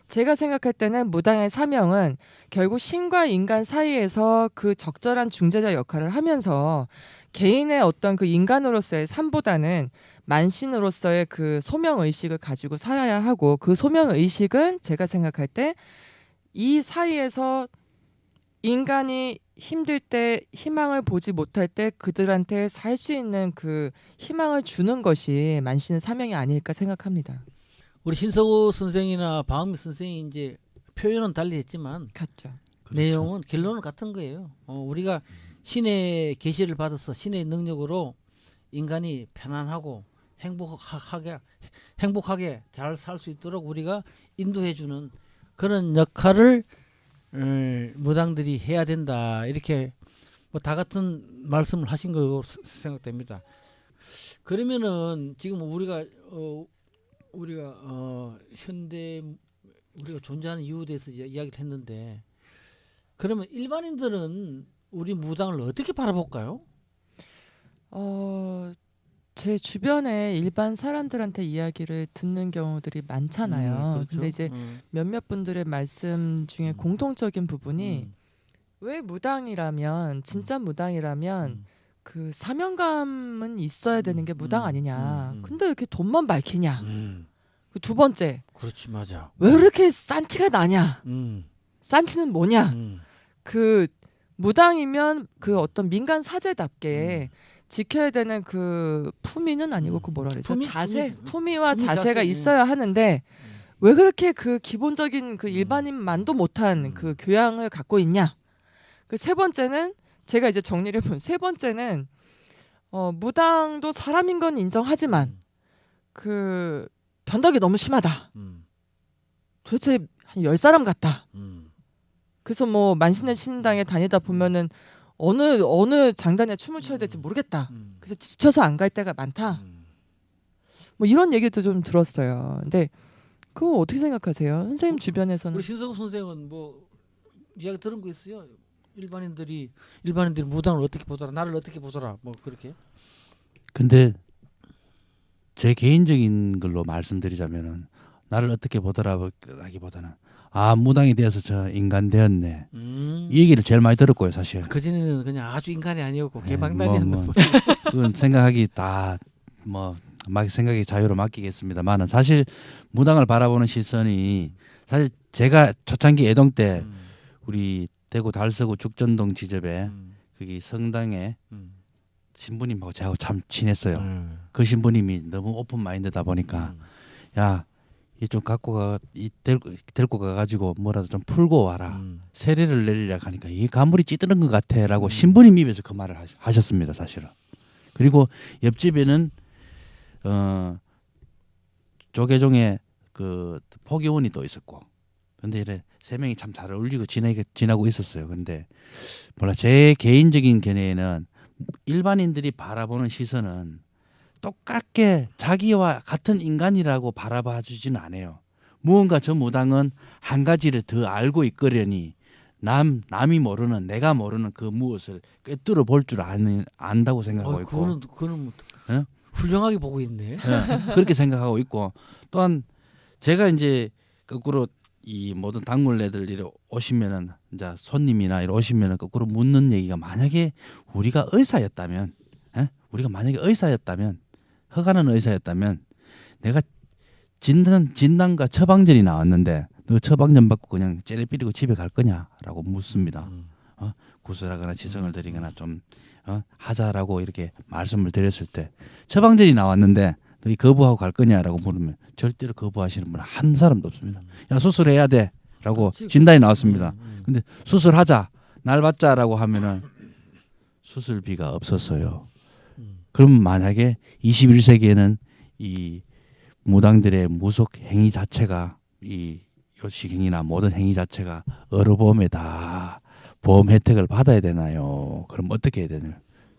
제가 생각할 때는 무당의 사명은 결국 신과 인간 사이에서 그 적절한 중재자 역할을 하면서 개인의 어떤 그 인간으로서의 삶보다는 만신으로서의 그 소명의식을 가지고 살아야 하고 그 소명의식은 제가 생각할 때 이 사이에서 인간이 힘들 때 희망을 보지 못할 때 그들한테 살 수 있는 그 희망을 주는 것이 만신의 사명이 아닐까 생각합니다. 우리 신서구 선생이나 방미 선생이 이제 표현은 달리 했지만 같죠. 내용은 결론은 같은 거예요. 우리가 신의 계시를 받아서 신의 능력으로 인간이 편안하고 행복하게 잘 살 수 있도록 우리가 인도해주는 그런 역할을 무당들이 해야 된다. 이렇게 뭐 다 같은 말씀을 하신 거로 생각됩니다. 그러면은 지금 우리가 현대 우리가 존재하는 이유에 대해서 이야기를 했는데 그러면 일반인들은 우리 무당을 어떻게 바라볼까요? 제 주변에 일반 사람들한테 이야기를 듣는 경우들이 많잖아요. 그렇죠. 근데 이제 몇몇 분들의 말씀 중에 공통적인 부분이 왜 무당이라면 진짜 무당이라면 그 사명감은 있어야 되는 게 무당 아니냐. 근데 왜 이렇게 돈만 밝히냐. 두 번째. 그렇지 맞아. 왜 이렇게 싼티가 나냐. 싼티는 뭐냐. 그 무당이면 그 어떤 민간 사제답게 지켜야 되는 그 품위는 아니고 그 뭐라 그러죠? 품위와 자세가 있어야 하는데 왜 그렇게 그 기본적인 그 일반인만도 못한 그 교양을 갖고 있냐? 그 세 번째는 제가 이제 정리를 해보면 세 번째는 무당도 사람인 건 인정하지만 그 변덕이 너무 심하다. 도대체 한 10사람 같다. 그래서 뭐 만신의 신당에 다니다 보면은 어느 장단에 춤을 춰야 될지 모르겠다. 그래서 지쳐서 안 갈 때가 많다. 뭐 이런 얘기도 좀 들었어요. 근데 그거 어떻게 생각하세요? 선생님 주변에서는 우리 신성우 선생은 뭐 이야기 들은 거 있어요? 일반인들이 무당을 어떻게 보더라, 나를 어떻게 보더라, 뭐 그렇게. 근데 제 개인적인 걸로 말씀드리자면은 나를 어떻게 보더라라기보다는 무당이 되어서 저 인간 되었네. 이 얘기를 제일 많이 들었고요, 사실. 그전에는 그냥 아주 인간이 아니었고 개방단이었는데. 그건 생각하기 막 생각이 자유로 맡기겠습니다만은 사실 무당을 바라보는 시선이 사실 제가 초창기 애동 때 우리 대구 달서구 죽전동 지접에 거기 성당에 신부님하고 제가 참 친했어요. 그 신부님이 너무 오픈 마인드다 보니까 야, 이 좀 데리고 가가지고 뭐라도 좀 풀고 와라. 세례를 내리려 하니까 이 가물이 찌드는 것 같아라고 신부님 입에서 그 말을 하셨습니다, 사실은. 그리고 옆집에는 조계종의 그 포기원이 또 있었고, 근데 이래 세 명이 참 잘 어울리고 지나고 있었어요. 근데 몰라, 제 개인적인 견해에는 일반인들이 바라보는 시선은 똑같게 자기와 같은 인간이라고 바라봐 주지는 않아요. 무언가 저 무당은 한 가지를 더 알고 있거려니 남이 모르는, 내가 모르는 그 무엇을 꿰뚫어 볼 줄 안다고 생각하고 있고. 그거는 뭐 예? 훌륭하게 보고 있네. 예, 그렇게 생각하고 있고, 또한 제가 이제 거꾸로 이 모든 단골네들 이래 오시면은, 이제 손님이나 이래 오시면은 거꾸로 묻는 얘기가, 만약에 우리가 의사였다면, 우리가 만약에 의사였다면, 허가는 의사였다면, 내가 진단과 처방전이 나왔는데 너 처방전 받고 그냥 째려삐리고 집에 갈 거냐라고 묻습니다. 구술하거나 지성을 들이거나 좀 하자라고 이렇게 말씀을 드렸을 때, 처방전이 나왔는데 너희 거부하고 갈 거냐라고 물으면 절대로 거부하시는 분은 한 사람도 없습니다. 야, 수술해야 돼라고 진단이 나왔습니다. 근데 수술하자, 날 받자라고 하면은 수술비가 없었어요. 그럼 만약에 21세기에는 이 무당들의 무속 행위 자체가, 이 요식행위나 모든 행위 자체가 의료보험에 다 보험 혜택을 받아야 되나요? 그럼 어떻게 해야 되나요?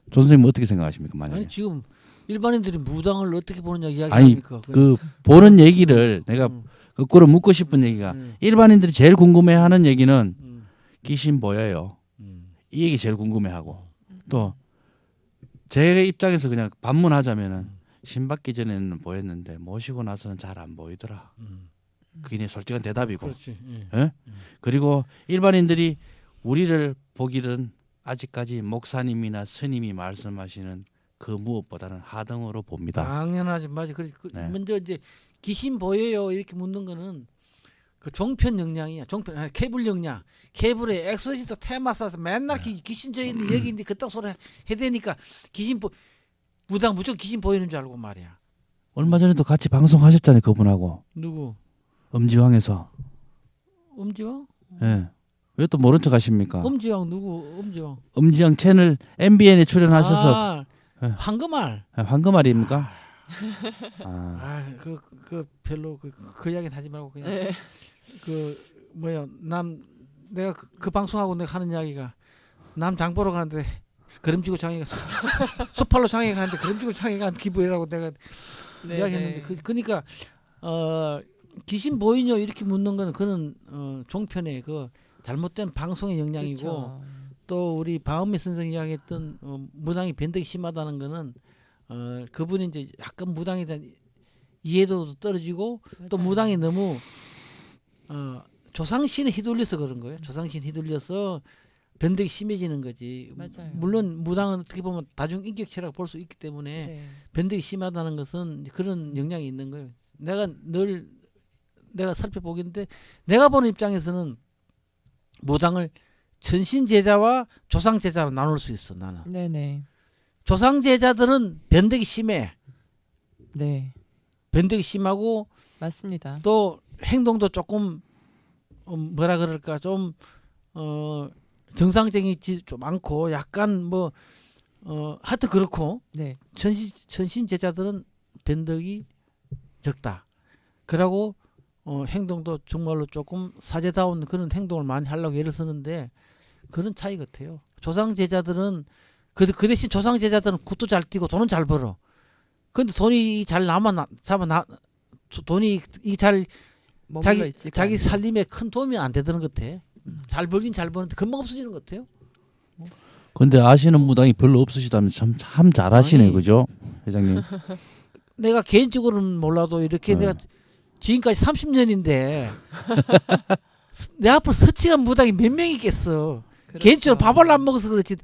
조 선생님 어떻게 생각하십니까? 만약에? 아니 지금 일반인들이 무당을 어떻게 보느냐 아니, 이야기합니까? 그 보는 얘기를 내가 거꾸로 묻고 싶은 얘기가, 일반인들이 제일 궁금해하는 얘기는 귀신 보여요. 이 얘기 제일 궁금해하고, 또 제 입장에서 그냥 반문하자면은 신 받기 전에는 보였는데 모시고 나서는 잘 안 보이더라. 그게 솔직한 대답이고. 그렇지. 예? 그리고 일반인들이 우리를 보기는 아직까지 목사님이나 스님이 말씀하시는 그 무엇보다는 하등으로 봅니다. 당연하지, 맞아. 네. 먼저 이제 귀신 보여요 이렇게 묻는 거는 그 종편 역량이야. 종편 케이블 역량. 케이블에 엑소시스트 테마 써서 맨날 귀신 저 있는 얘기인데 그딴 소리 해야 되니까 무당 무조건 귀신 보이는 줄 알고 말이야. 얼마 전에도 같이 방송하셨잖아요, 그분하고. 누구? 엄지왕에서. 엄지왕? 예. 왜 또 모른 척 하십니까? 엄지왕 누구? 엄지왕. 엄지왕 채널 MBN에 출연하셔서. 황금알. 황금알입니까? 그 별로 그 이야기는 하지 말고 그냥 내가 그 방송하고 내가 하는 이야기가, 남 장 보러 가는데 그림지고 장애가 소팔로 장애가 가는데 그림지고 장애가 한 기분이라고 내가 이야기했는데, 그러니까 귀신 보이뇨 이렇게 묻는 거는 그는 종편의 그 잘못된 방송의 영향이고, 그쵸. 또 우리 바은미 선생이 이야기했던 무당이 변덕이 심하다는 거는 그분이 이제 약간 무당에 대한 이해도도 떨어지고, 또 맞아요. 무당이 너무 조상신에 휘둘려서 그런 거예요. 조상신 휘둘려서 변덕이 심해지는 거지. 맞아요. 물론 무당은 어떻게 보면 다중 인격체라고 볼 수 있기 때문에 네. 변덕이 심하다는 것은 그런 영향이 있는 거예요. 내가 살펴보겠는데, 내가 보는 입장에서는 무당을 전신제자와 조상제자로 나눌 수 있어. 나는 네네. 조상제자들은 변덕이 심해. 네. 변덕이 심하고 맞습니다. 또 행동도 조금 뭐라 그럴까, 좀 정상적이지 좀 않고, 약간 하여튼 그렇고, 네. 전신 제자들은 변덕이 적다. 그러고 행동도 정말로 조금 사제다운 그런 행동을 많이 하려고 애를 쓰는데, 그런 차이 같아요. 조상 제자들은 그 대신 조상 제자들은 굿도 잘 뛰고 돈은 잘 벌어. 근데 돈이 잘 돈이 잘 자기 살림에 큰 도움이 안 되는 것 같아. 잘 벌긴 잘 버는데 금방 없어지는 것 같아요. 근데 아시는 무당이 별로 없으시다면 참 잘하시네, 아니. 그죠, 회장님? 내가 개인적으로는 몰라도 이렇게 내가 지금까지 30년인데 내 앞으로 서치한 무당이 몇 명 있겠어. 그렇죠. 개인적으로 밥을 안 먹어서 그렇지,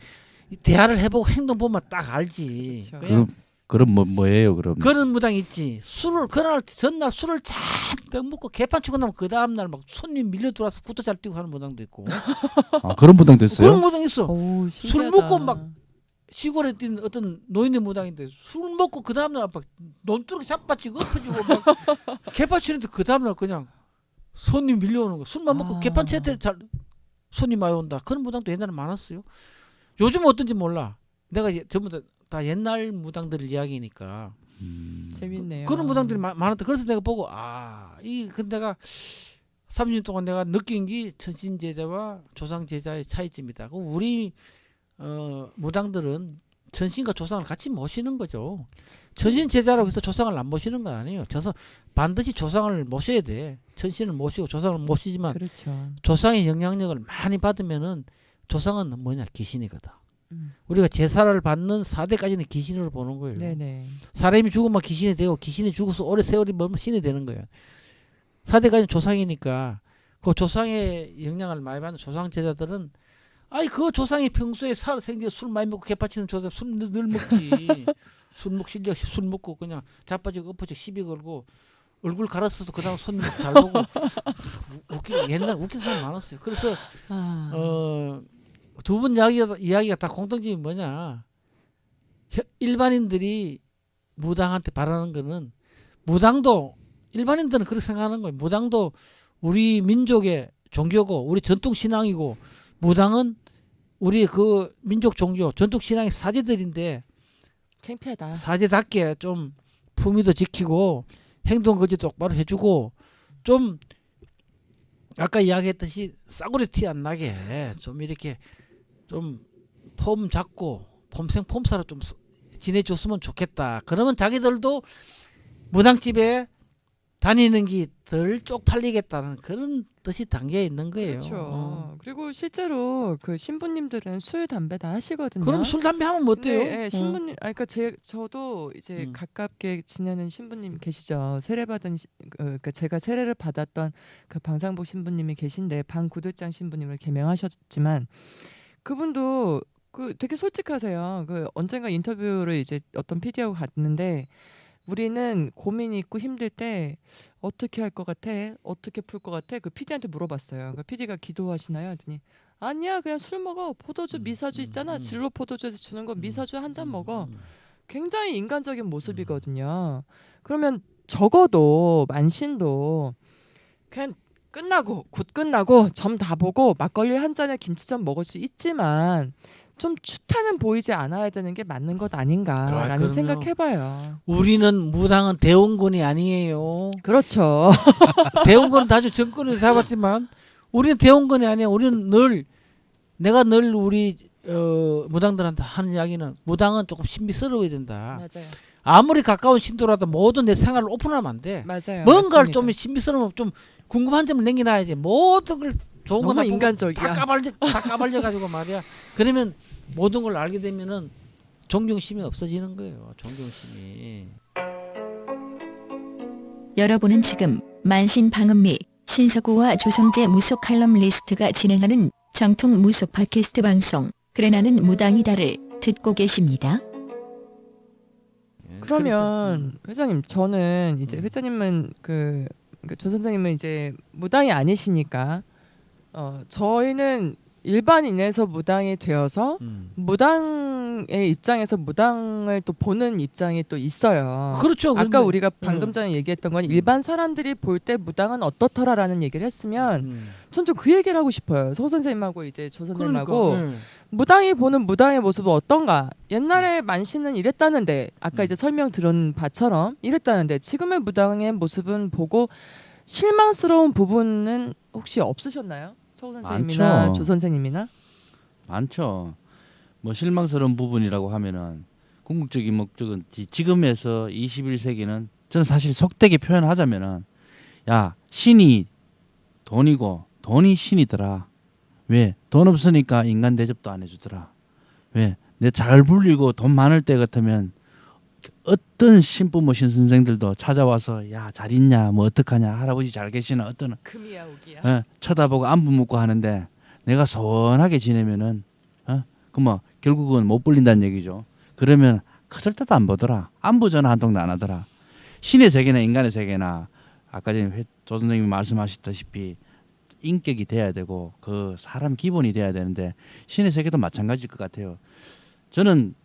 대화를 해보고 행동 보면 딱 알지. 그렇죠. 그냥 그럼 뭐예요, 그럼? 그런 무당이 있지. 그날 전날 술을 잔뜩 먹고 개판 치고 나면 그 다음날 막 손님 밀려 들어와서 굿도 잘 뛰고 하는 무당도 있고. 그런 무당도 있어요? 그런 무당 있어. 오, 술 신기하다. 먹고 막 시골에 뛴 어떤 노인네 무당인데, 술 먹고 그 다음날 막 논두렁 샷바치고 엎어지고 막 개판 치는데 그 다음날 그냥 손님 밀려오는 거. 술만 먹고 개판 치는데 잘 손님 많이 온다. 그런 무당도 옛날에 많았어요. 요즘은 어떤지 몰라. 내가 전부 다 다 옛날 무당들 이야기니까 재밌네요. 그런 무당들이 많았다. 그래서 내가 보고 내가 30년 동안 내가 느낀 게 천신 제자와 조상 제자의 차이점이다. 우리 무당들은 천신과 조상을 같이 모시는 거죠. 천신 제자라고 해서 조상을 안 모시는 건 아니에요. 반드시 조상을 모셔야 돼. 천신을 모시고 조상을 모시지만 그렇죠. 조상의 영향력을 많이 받으면은 조상은 뭐냐? 귀신이거든. 우리가 제사를 받는 4대까지는 귀신으로 보는 거예요. 네네. 사람이 죽으면 귀신이 되고 귀신이 죽어서 오래 세월이 멀면 신이 되는 거예요. 4대까지는 조상이니까 그 조상의 영향을 많이 받는 조상 제자들은 그 조상이 평소에 생겨 술 많이 먹고 개파치는 조상 술 늘 먹지. 술 먹고 그냥 자빠지고 엎어지고 시비 걸고 얼굴 갈았어도 그다음 손님 잘 보고 옛날 웃긴 사람 많았어요. 그래서 두 분 이야기가 다 공통점이 뭐냐? 일반인들이 무당한테 바라는 거는 무당도 일반인들은 그렇게 생각하는 거예요. 무당도 우리 민족의 종교고 우리 전통 신앙이고 무당은 우리 그 민족 종교 전통 신앙의 사제들인데 창피하다. 사제답게 좀 품위도 지키고 행동 거지 똑바로 해주고 좀 아까 이야기했듯이 싸구려 티 안 나게 좀 이렇게 좀 폼 잡고 폼사로 좀 지내줬으면 좋겠다. 그러면 자기들도 무당집에 다니는 게 덜 쪽팔리겠다는 그런 뜻이 담겨 있는 거예요. 그렇죠. 그리고 실제로 그 신부님들은 술 담배 다 하시거든요. 그럼 술 담배 하면 뭐 어때요? 네, 신부님, 그러니까 저도 이제 가깝게 지내는 신부님 계시죠. 세례 받은 그러니까 제가 세례를 받았던 그 방상복 신부님이 계신데 방구들장 신부님을 개명하셨지만 그분도 되게 솔직하세요. 언젠가 인터뷰를 이제 어떤 PD하고 갔는데. 우리는 고민이 있고 힘들 때 어떻게 할 것 같아? 어떻게 풀 것 같아? 그 PD한테 물어봤어요. 그 PD가 기도하시나요? 했더니 아니야 그냥 술 먹어. 포도주 미사주 있잖아. 진로 포도주에서 주는 거 미사주 한 잔 먹어. 굉장히 인간적인 모습이거든요. 그러면 적어도 만신도 그냥 굿 끝나고 점 다 보고 막걸리 한 잔에 김치전 먹을 수 있지만 좀 추타는 보이지 않아야 되는 게 맞는 것 아닌가라는 생각해봐요. 우리는 무당은 대원군이 아니에요. 그렇죠. 대원군은 다시 정권을 잡았지만 우리는 대원군이 아니에요. 우리는 내가 늘 우리 무당들한테 하는 이야기는 무당은 조금 신비스러워야 된다. 맞아요. 아무리 가까운 신도라도 모든 내 생활을 오픈하면 안 돼. 맞아요. 뭔가를 맞습니다. 좀 신비스러우면 좀 궁금한 점을 남겨놔야지. 모든 걸 좋은 너무 거다 인간적이야. 다 까발려 가지고 말이야. 그러면 모든 걸 알게 되면은 존경심이 없어지는 거예요. 존경심이. 여러분은 지금 만신 방음미 신서구와 조성재 무속 칼럼리스트가 진행하는 정통 무속 팟캐스트 방송 그래 나는 무당이다를 듣고 계십니다. 그러면 회장님 저는 이제 회장님은 조 선생님은 이제 무당이 아니시니까 저희는 일반인에서 무당이 되어서 무당의 입장에서 무당을 또 보는 입장이 또 있어요. 그렇죠. 아까 우리가 방금 전에 얘기했던 건 일반 사람들이 볼 때 무당은 어떻더라라는 얘기를 했으면 전 좀 그 얘기를 하고 싶어요. 서 선생님하고 이제 조 선생님하고 그러니까, 무당이 보는 무당의 모습은 어떤가? 옛날에 만신은 이랬다는데 아까 이제 설명 들은 바처럼 이랬다는데 지금의 무당의 모습은 보고 실망스러운 부분은 혹시 없으셨나요? 서 선생님이나 많죠. 조 선생님이나? 많죠. 뭐 실망스러운 부분이라고 하면은 궁극적인 목적은 지금에서 21세기는 저는 사실 속되게 표현하자면은 야 신이 돈이고 돈이 신이더라. 왜? 돈 없으니까 인간 대접도 안 해주더라. 왜? 내 잘 불리고 돈 많을 때 같으면 어떤 신부모 신선생들도 찾아와서 야 잘 있냐 뭐 어떡하냐 할아버지 잘 계시나 어떤 금이야 오기야. 쳐다보고 안부 묻고 하는데 내가 소원하게 지내면은 그 뭐 결국은 못 불린다는 얘기죠. 그러면 커질 때도 안 보더라. 안부 전화 한 통도 안 하더라. 신의 세계나 인간의 세계나 아까 전에 조 선생님이 말씀하셨다시피 인격이 돼야 되고 그 사람 기본이 돼야 되는데 신의 세계도 마찬가지일 것 같아요. 저는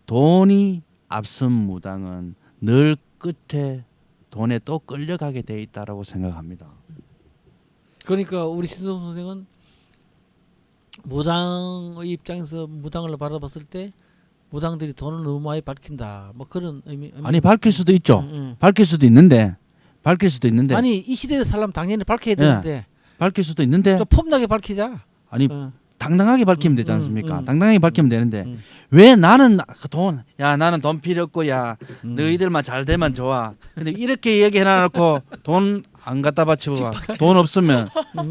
돈이 앞선 무당은 늘 끝에 돈에 또 끌려가게 돼 있다라고 생각합니다. 그러니까 우리 신성 선생은 무당의 입장에서 무당을 바라봤을 때 무당들이 돈을 너무 많이 밝힌다. 뭐 그런 의미. 아니 밝힐 수도 있죠. 응. 밝힐 수도 있는데 아니 이 시대에 살려면 당연히 밝혀야 되는데 밝힐 수도 있는데 좀 폼나게 밝히자. 아니 어. 당당하게 밝히면 되지 않습니까? 당당하게 밝히면 되는데 음. 왜 나는 나는 돈 필요 없고 음. 너희들만 잘 되면 좋아. 근데 이렇게 얘기해놔놓고 돈 안 갖다 바쳐봐. 돈 없으면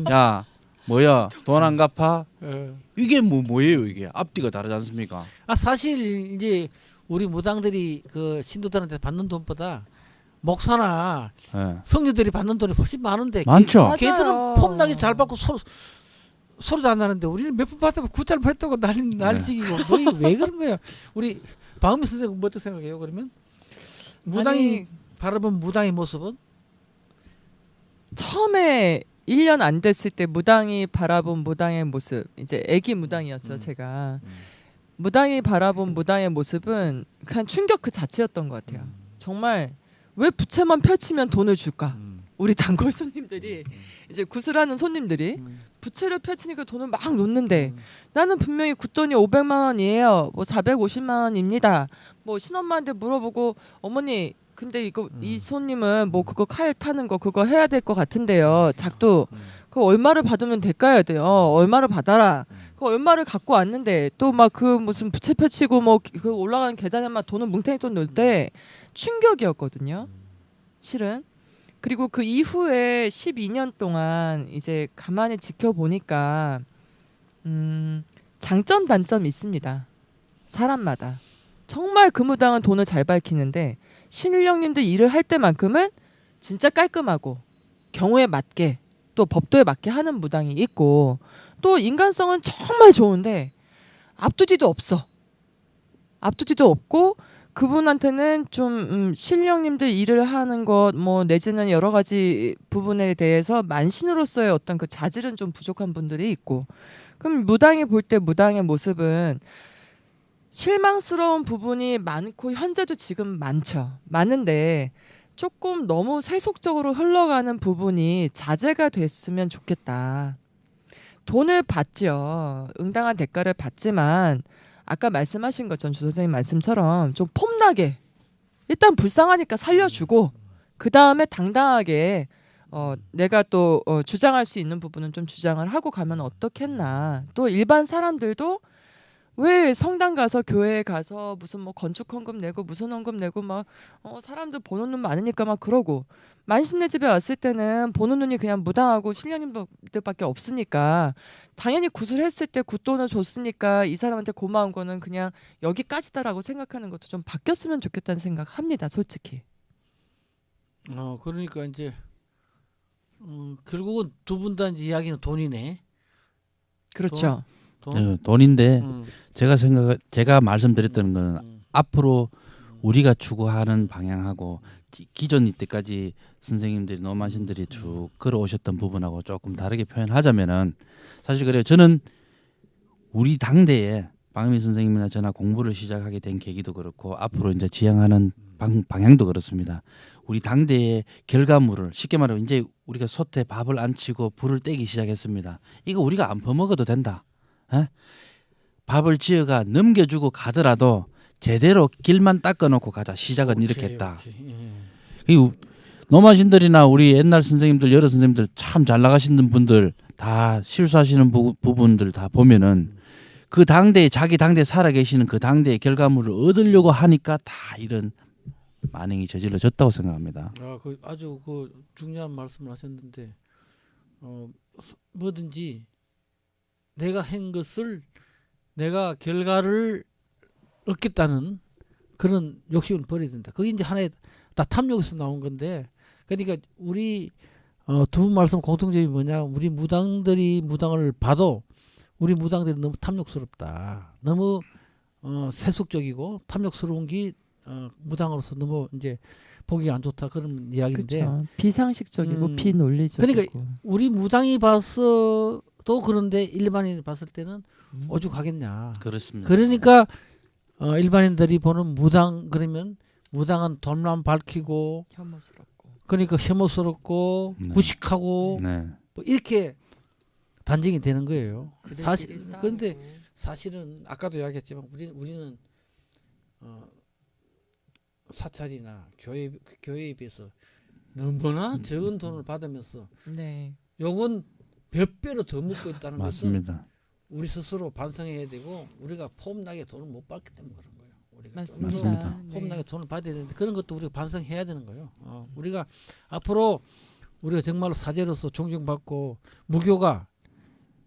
야 뭐야 돈 안 갚아? 이게 뭐예요 이게 앞뒤가 다르지 않습니까? 사실 이제 우리 무당들이 그 신도들한테 받는 돈보다 목사나 예. 성녀들이 받는 돈이 훨씬 많은데 많죠. 맞아요. 걔들은 폼나게 잘 받고 소리도 안 나는데 우리는 몇 번 받으면 굿잘 했다고 난리치기고 뭐 왜 그런 거야? 우리 박은미 선생님 뭐 어떻게 생각해요? 그러면 무당이 아니, 바라본 무당의 모습은 처음에 1년 안 됐을 때 무당이 바라본 무당의 모습, 이제 애기 무당이었죠 제가. 무당이 바라본 무당의 모습은 그냥 충격 그 자체였던 것 같아요. 정말 왜 부채만 펼치면 돈을 줄까? 우리 단골 손님들이 이제 구슬하는 손님들이 부채를 펼치니까 돈을 막 놓는데 나는 분명히 굿돈이 500만 원이에요. 뭐 450만 원입니다. 뭐 신엄마한테 물어보고 어머니 근데 이거 이 손님은 뭐 그거 칼 타는 거 그거 해야 될 것 같은데요. 작두 그 얼마를 받으면 될까요? 돼요. 얼마를 받아라. 그 얼마를 갖고 왔는데 또 막 그 무슨 부채 펼치고 뭐 그 올라가는 계단에만 돈을 뭉탱이 돈 넣을 때 충격이었거든요. 실은. 그리고 그 이후에 12년 동안 이제 가만히 지켜보니까 장점 단점이 있습니다. 사람마다. 정말 그 무당은 돈을 잘 밝히는데 신일령님도 일을 할 때만큼은 진짜 깔끔하고 경우에 맞게 또 법도에 맞게 하는 무당이 있고 또 인간성은 정말 좋은데 앞두뒤도 없어. 앞두뒤도 없고 그분한테는 좀 신령님들 일을 하는 것 뭐 내지는 여러 가지 부분에 대해서 만신으로서의 어떤 그 자질은 좀 부족한 분들이 있고 그럼 무당이 볼 때 무당의 모습은 실망스러운 부분이 많고 현재도 지금 많은데 조금 너무 세속적으로 흘러가는 부분이 자제가 됐으면 좋겠다. 돈을 받죠. 응당한 대가를 받지만 아까 말씀하신 것처럼 조 선생님 말씀처럼 좀 폼나게 일단 불쌍하니까 살려주고 그 다음에 당당하게 내가 또 주장할 수 있는 부분은 좀 주장을 하고 가면 어떻겠나. 또 일반 사람들도 왜 성당 가서 교회에 가서 무슨 뭐 건축 헌금 내고 무슨 헌금 내고 막 사람들 보는 눈 많으니까 막 그러고 만신네 집에 왔을 때는 보는 눈이 그냥 무당하고 신령님들밖에 없으니까 당연히 구슬했을 때 굿돈을 줬으니까 이 사람한테 고마운 거는 그냥 여기까지다라고 생각하는 것도 좀 바뀌었으면 좋겠다는 생각합니다. 솔직히. 그러니까 이제 결국은 두 분 다 이제 이야기는 돈이네. 그렇죠. 돈인데 제가 말씀드렸던 거는 앞으로 우리가 추구하는 방향하고 기존 이때까지 선생님들이 노마신들이 쭉 걸어오셨던 부분하고 조금 다르게 표현하자면은 사실 그래요. 저는 우리 당대에 박은미 선생님이나 저나 공부를 시작하게 된 계기도 그렇고 앞으로 이제 지향하는 방향도 그렇습니다. 우리 당대의 결과물을 쉽게 말하면 이제 우리가 솥에 밥을 안 치고 불을 떼기 시작했습니다. 이거 우리가 안 퍼먹어도 된다. 에? 밥을 지어가 넘겨주고 제대로 길만 닦아놓고 가자. 시작은 이렇게 했다. 그리고 노마신들이나 우리 옛날 선생님들 여러 선생님들 참 잘 나가시는 분들 다 실수하시는 부분들 다 보면은 그 당대에 자기 당대에 살아계시는 그 당대의 결과물을 얻으려고 하니까 다 이런 만행이 저질러졌다고 생각합니다. 아주 중요한 말씀을 하셨는데 뭐든지 내가 한 것을 내가 결과를 얻겠다는 그런 욕심을 버려야 된다. 그게 이제 하나의 다 탐욕에서 나온 건데 그러니까 우리 두 분 말씀 공통점이 뭐냐 우리 무당들이 무당을 봐도 우리 무당들이 너무 탐욕스럽다. 너무 세속적이고 탐욕스러운 게 무당으로서 너무 이제 보기 안 좋다 그런 이야기인데 그렇죠. 비상식적이고 비논리적이고 그러니까 우리 무당이 봐서도 그런데 일반인이 봤을 때는 오죽하겠냐. 그렇습니다. 그러니까 일반인들이 보는 무당 그러면 무당은 돈만 밝히고 혐오스럽고 그러니까 혐오스럽고 네. 무식하고 네. 뭐 이렇게 단정이 되는 거예요. 그들끼리 싸우고. 그런데 사실은 아까도 이야기했지만 우리는 사찰이나 교회에 비해서 너무나 적은 돈을 받으면서 네. 요건 몇 배로 더 묻고 있다는 것은 맞습니다. 우리 스스로 반성해야 되고 우리가 폼나게 돈을 못 받기 때문에 그런 거예요. 우리가 맞습니다. 맞습니다. 네. 폼나게 돈을 받아야 되는데 그런 것도 우리가 반성해야 되는 거예요. 우리가 앞으로 우리가 정말로 사제로서 존경받고 무교가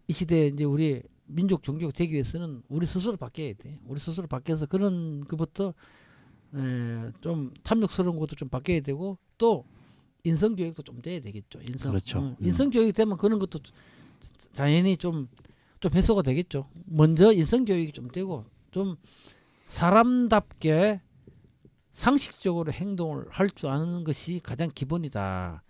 이 시대에 이제 우리 민족 종교가 되기 위해서는 우리 스스로 바뀌어야 돼. 우리 스스로 바뀌어서 그런 것부터 좀 탐욕스러운 것도 좀 바뀌어야 되고 또 인성 교육도 좀 돼야 되겠죠. 그렇죠. 인성 교육이 되면 그런 것도 자연히 좀 해소가 되겠죠. 먼저 인성 교육이 좀 되고 좀 사람답게 상식적으로 행동을 할 줄 아는 것이 가장 기본이다.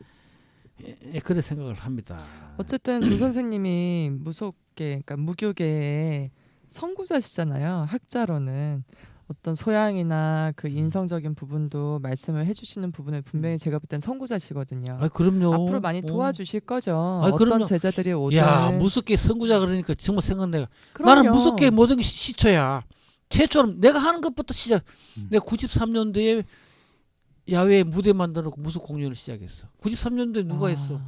그런 생각을 합니다. 어쨌든 조 선생님이 무속계, 그러니까 무교계의 선구자시잖아요. 학자로는 어떤 소양이나 그 인성적인 부분도 말씀을 해주시는 부분을 분명히 제가 볼 땐 선구자시거든요. 그럼요. 앞으로 많이 도와주실 거죠. 어떤 그럼요. 제자들이 오든. 야, 무섭게 선구자 그러니까 정말 생각내가. 그럼요. 나는 무섭게 모든 게 시초야. 최초로 내가 하는 것부터 시작. 내가 93년도에 야외에 무대 만들어놓고 무속 공연을 시작했어. 93년도에 누가 했어?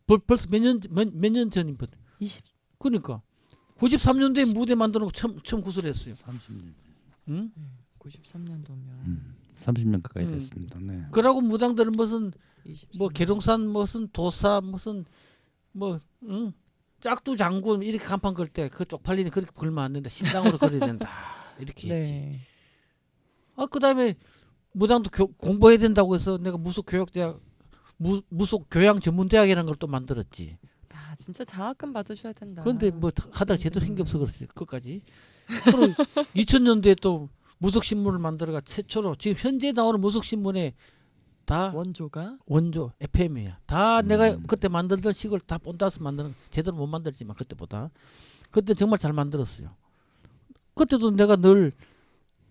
벌써 몇 년 전인 분. 20. 그러니까 93년도에 무대 만들어놓고 처음 구슬했어요. 30년. 응? 93년도면 30년 가까이 됐습니다. 네. 그러고 무당들은 무슨 20. 계룡산 무슨 도사 무슨 짝두 장군 이렇게 간판 걸 때 그 쪽팔리니 그렇게 걸면 안 된다. 신당으로 걸어야 된다. 이렇게 했지. 네. 그다음에 무당도 공부해야 된다고 해서 내가 무속교육대학 무속 교양 전문대학이라는 걸 또 만들었지. 야, 진짜 장학금 받으셔야 된다. 그런데 뭐 하다가 제대로 한 게 없어 그랬어요. 끝까지. 그리고 2000년도에 또 무속신문을 만들어가 최초로 지금 현재 나오는 무속신문에 다 원조 FM이야. 다 내가 그때 만들던 식을 다 본따서 만드는 제대로 못 만들지만 그때보다 그때 정말 잘 만들었어요. 그때도 내가 늘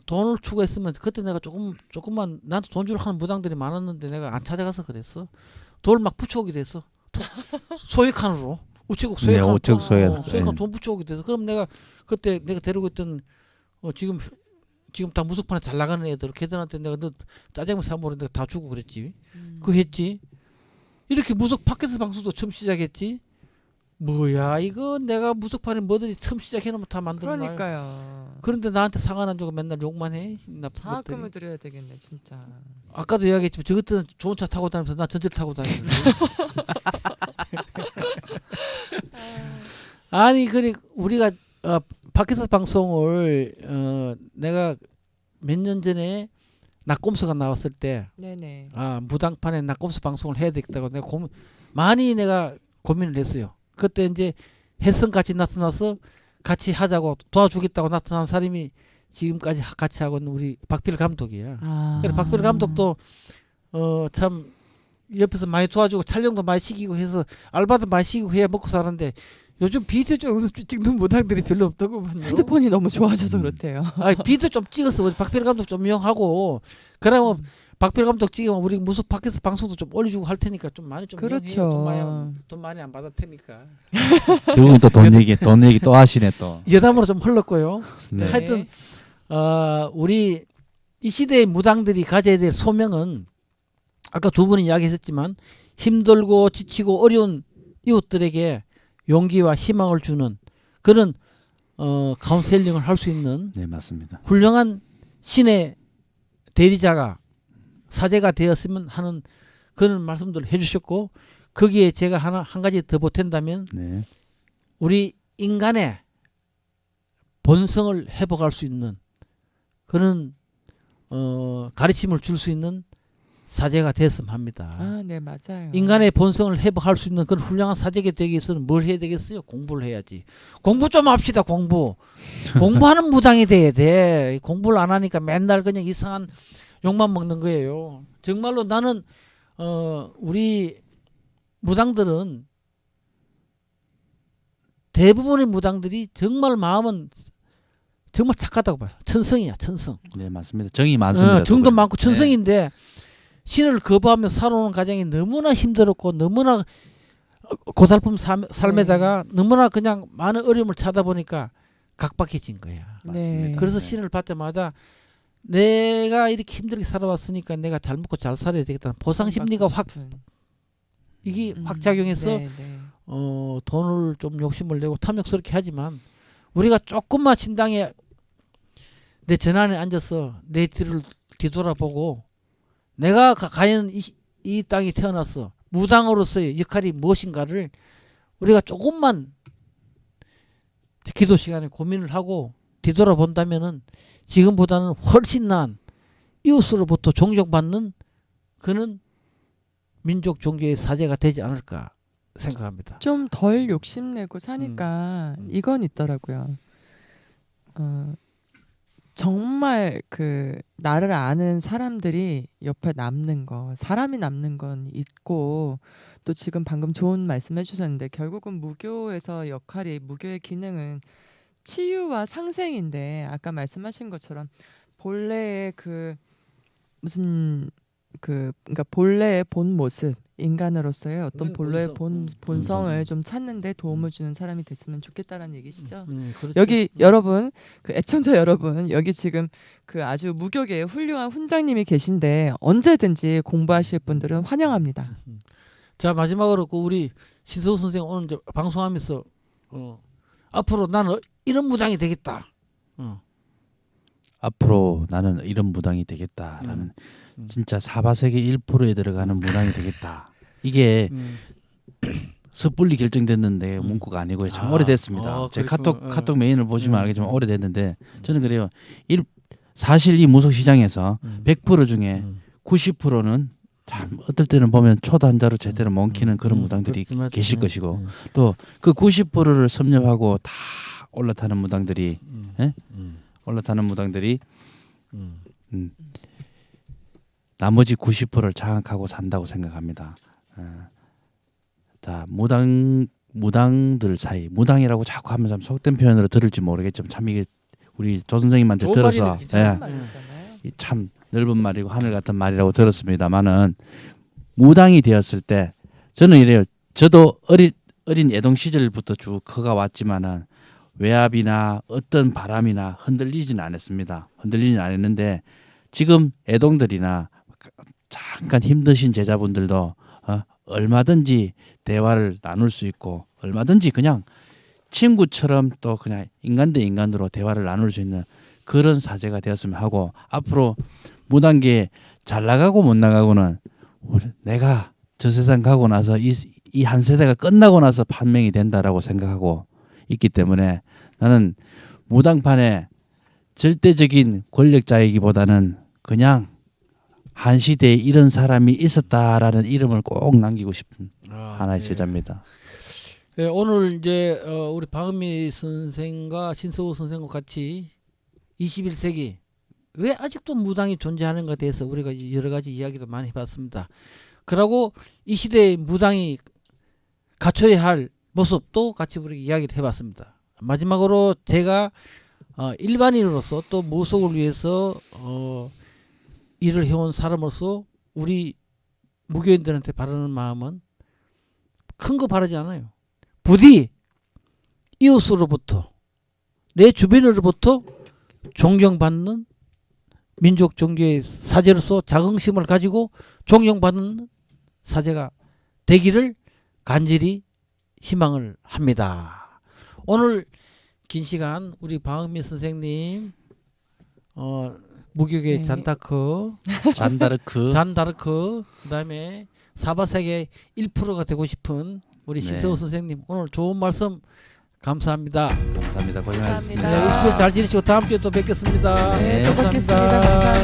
돈을 추구했으면 그때 내가 조금만 나한테 돈 주려 하는 무당들이 많았는데 내가 안 찾아가서 그랬어. 돌 막 붙여오기도 했어. 소액칸으로 우체국 소액칸. 네, 우체국 소액칸 돈 붙여오기도 해서 그럼 내가 그때 내가 데리고 있던 지금 다 무속판에 잘 나가는 애들 걔들한테 내가 너 짜장면 사먹으러 내가 다 주고 그랬지. 그거 했지. 이렇게 무속 팟캐스트 방송도 처음 시작했지. 뭐야 이거 내가 무속판에 뭐든지 처음 시작해놓으면 다 만드는 거야. 그러니까요. 그런데 나한테 상관 안 주고 맨날 욕만 해. 나쁜 장학금을 것들이. 드려야 되겠네 진짜. 아까도 이야기했지만 저 그때는 좋은 차 타고 다니면서 나 전철 타고 다니는데. 아니 그래 우리가 팟캐스트 방송을 내가 몇 년 전에 낙곰수가 나왔을 때 네네. 무당판에 낙곰수 방송을 해야 되겠다고 내가 많이 고민을 했어요. 그때 이제 혜성 같이 나타나서 같이 하자고 도와주겠다고 나타난 사람이 지금까지 같이 하고 있는 우리 박필 감독이야. 그래서 박필 감독도 참 옆에서 많이 도와주고 촬영도 많이 시키고 해서 알바도 많이 시키고 해야 먹고 사는데 요즘 비디오 찍는 무당들이 별로 없다고 핸드폰이 너무 좋아져서 그렇대요. 비디오 좀 찍었어. 우리 박필 감독 좀 이용하고 그러면 박필 감독 찍으면 우리 무속 팟캐스트 방송도 좀 올려주고 할 테니까 좀 많이 좀 그렇죠. 이용해요. 돈 많이 안 받을 테니까. 결국은 또 돈 얘기 또 하시네 또. 여담으로 좀 흘렀고요. 네. 하여튼 우리 이 시대의 무당들이 가져야 될 소명은 아까 두 분이 이야기했지만 힘들고 지치고 어려운 이웃들에게 용기와 희망을 주는 그런 카운셀링을 할 수 있는 네 맞습니다. 훌륭한 신의 대리자가 사제가 되었으면 하는 그런 말씀들을 해주셨고 거기에 제가 한 가지 더 보탠다면 네. 우리 인간의 본성을 회복할 수 있는 그런 가르침을 줄 수 있는 사제가 됐으면 합니다. 네 맞아요. 인간의 본성을 회복할 수 있는 그런 훌륭한 사제가 되기 위해서는 뭘 해야 되겠어요? 공부를 해야지. 공부 좀 합시다. 공부하는 무당이 돼야 돼. 공부를 안 하니까 맨날 그냥 이상한 욕만 먹는 거예요. 정말로 나는 우리 무당들은 대부분의 무당들이 정말 마음은 정말 착하다고 봐요. 천성이야, 천성. 네 맞습니다. 정이 많습니다. 정도 많고 천성인데 신을 거부하며 살아오는 가정이 너무나 힘들었고 너무나 고달픈 삶에다가 너무나 그냥 많은 어려움을 찾아 보니까 각박해진 거야. 맞습니다. 그래서 네. 신을 받자마자 내가 이렇게 힘들게 살아왔으니까 내가 잘 먹고 잘 살아야 되겠다는 보상 심리가 확 이게 확작용해서 네, 네. 돈을 좀 욕심을 내고 탐욕스럽게 하지만 우리가 조금만 신당에 내 전안에 앉아서 내 뒤를 뒤돌아보고 내가 과연 이 땅에 태어나서 무당으로서의 역할이 무엇인가를 우리가 조금만 기도 시간에 고민을 하고 뒤돌아본다면은 지금보다는 훨씬 나은 이웃으로부터 존경받는 그는 민족 종교의 사제가 되지 않을까 생각합니다. 좀 덜 욕심내고 사니까 이건 있더라고요. 정말 그 나를 아는 사람들이 옆에 남는 거, 사람이 남는 건 있고 또 지금 방금 좋은 말씀 해주셨는데 결국은 무교에서 역할이 무교의 기능은 치유와 상생인데 아까 말씀하신 것처럼 본래의 그 무슨 그러니까 본래의 본 모습 인간으로서의 어떤 본래의 본성을 좀 찾는데 도움을 주는 사람이 됐으면 좋겠다라는 얘기시죠. 그렇죠. 여기 여러분 그 애청자 여러분 여기 지금 그 아주 무교계의 훌륭한 훈장님이 계신데 언제든지 공부하실 분들은 환영합니다. 자 마지막으로 그 우리 신서우 선생님 오늘 이제 방송하면서 앞으로 나는 이런 무당이 되겠다. 앞으로 나는 이런 무당이 되겠다라는 진짜 사바세계 1%에 들어가는 무당이 되겠다. 이게 섣불리 결정됐는데 문구가 아니고요. 참 오래됐습니다. 제 카톡 메인을 보시면 알겠지만 오래됐는데 저는 그래요. 사실 이 무속 시장에서 100% 중에 90%는 참 어떨 때는 보면 초도 한자로 제대로 멈히는 그런 무당들이 계실 것이고 또 그 90%를 섭렵하고 다 올라타는 무당들이 올라타는 무당들이 나머지 90%를 장악하고 산다고 생각합니다. 자 무당들 사이 무당이라고 자꾸 하면서 참 속된 표현으로 들을지 모르겠지만 참 이게 우리 조 선생님한테 들어서 참 넓은 말이고 하늘 같은 말이라고 들었습니다만은 무당이 되었을 때 저는 이래요. 저도 어린 애동 시절부터 쭉 커가 왔지만은 외압이나 어떤 바람이나 흔들리지는 않았습니다. 흔들리지는 않았는데 지금 애동들이나 잠깐 힘드신 제자분들도 얼마든지 대화를 나눌 수 있고 얼마든지 그냥 친구처럼 또 그냥 인간 대 인간으로 대화를 나눌 수 있는 그런 사제가 되었으면 하고 앞으로 무당계 잘 나가고 못 나가고는 내가 저 세상 가고 나서 이 한 세대가 끝나고 나서 판명이 된다라고 생각하고 있기 때문에 나는 무당판에 절대적인 권력자이기보다는 그냥 한 시대에 이런 사람이 있었다라는 이름을 꼭 남기고 싶은 하나의 제자입니다. 네, 오늘 이제 우리 방은미 선생과 신서우 선생과 같이 21세기 왜 아직도 무당이 존재하는가에 대해서 우리가 여러 가지 이야기도 많이 해봤습니다. 그러고 이 시대에 무당이 갖춰야 할 모습도 같이 우리 이야기를 해봤습니다. 마지막으로 제가 일반인으로서 또 무속을 위해서 일을 해온 사람으로서 우리 무교인들한테 바라는 마음은 큰 거 바라지 않아요. 부디 이웃으로부터 내 주변으로부터 존경받는 민족 종교의 사제로서 자긍심을 가지고 존경받는 사제가 되기를 간절히 희망을 합니다. 오늘 긴 시간 우리 방은미 선생님 무교계 잔다르크 그다음에 사바세계 1%가 되고 싶은 우리 신서우 선생님 오늘 좋은 말씀 감사합니다. 감사합니다. 고생하셨습니다. 네, 일주일 잘 지내시고 다음 주에 또 뵙겠습니다. 네, 또 뵙겠습니다. 감사합니다.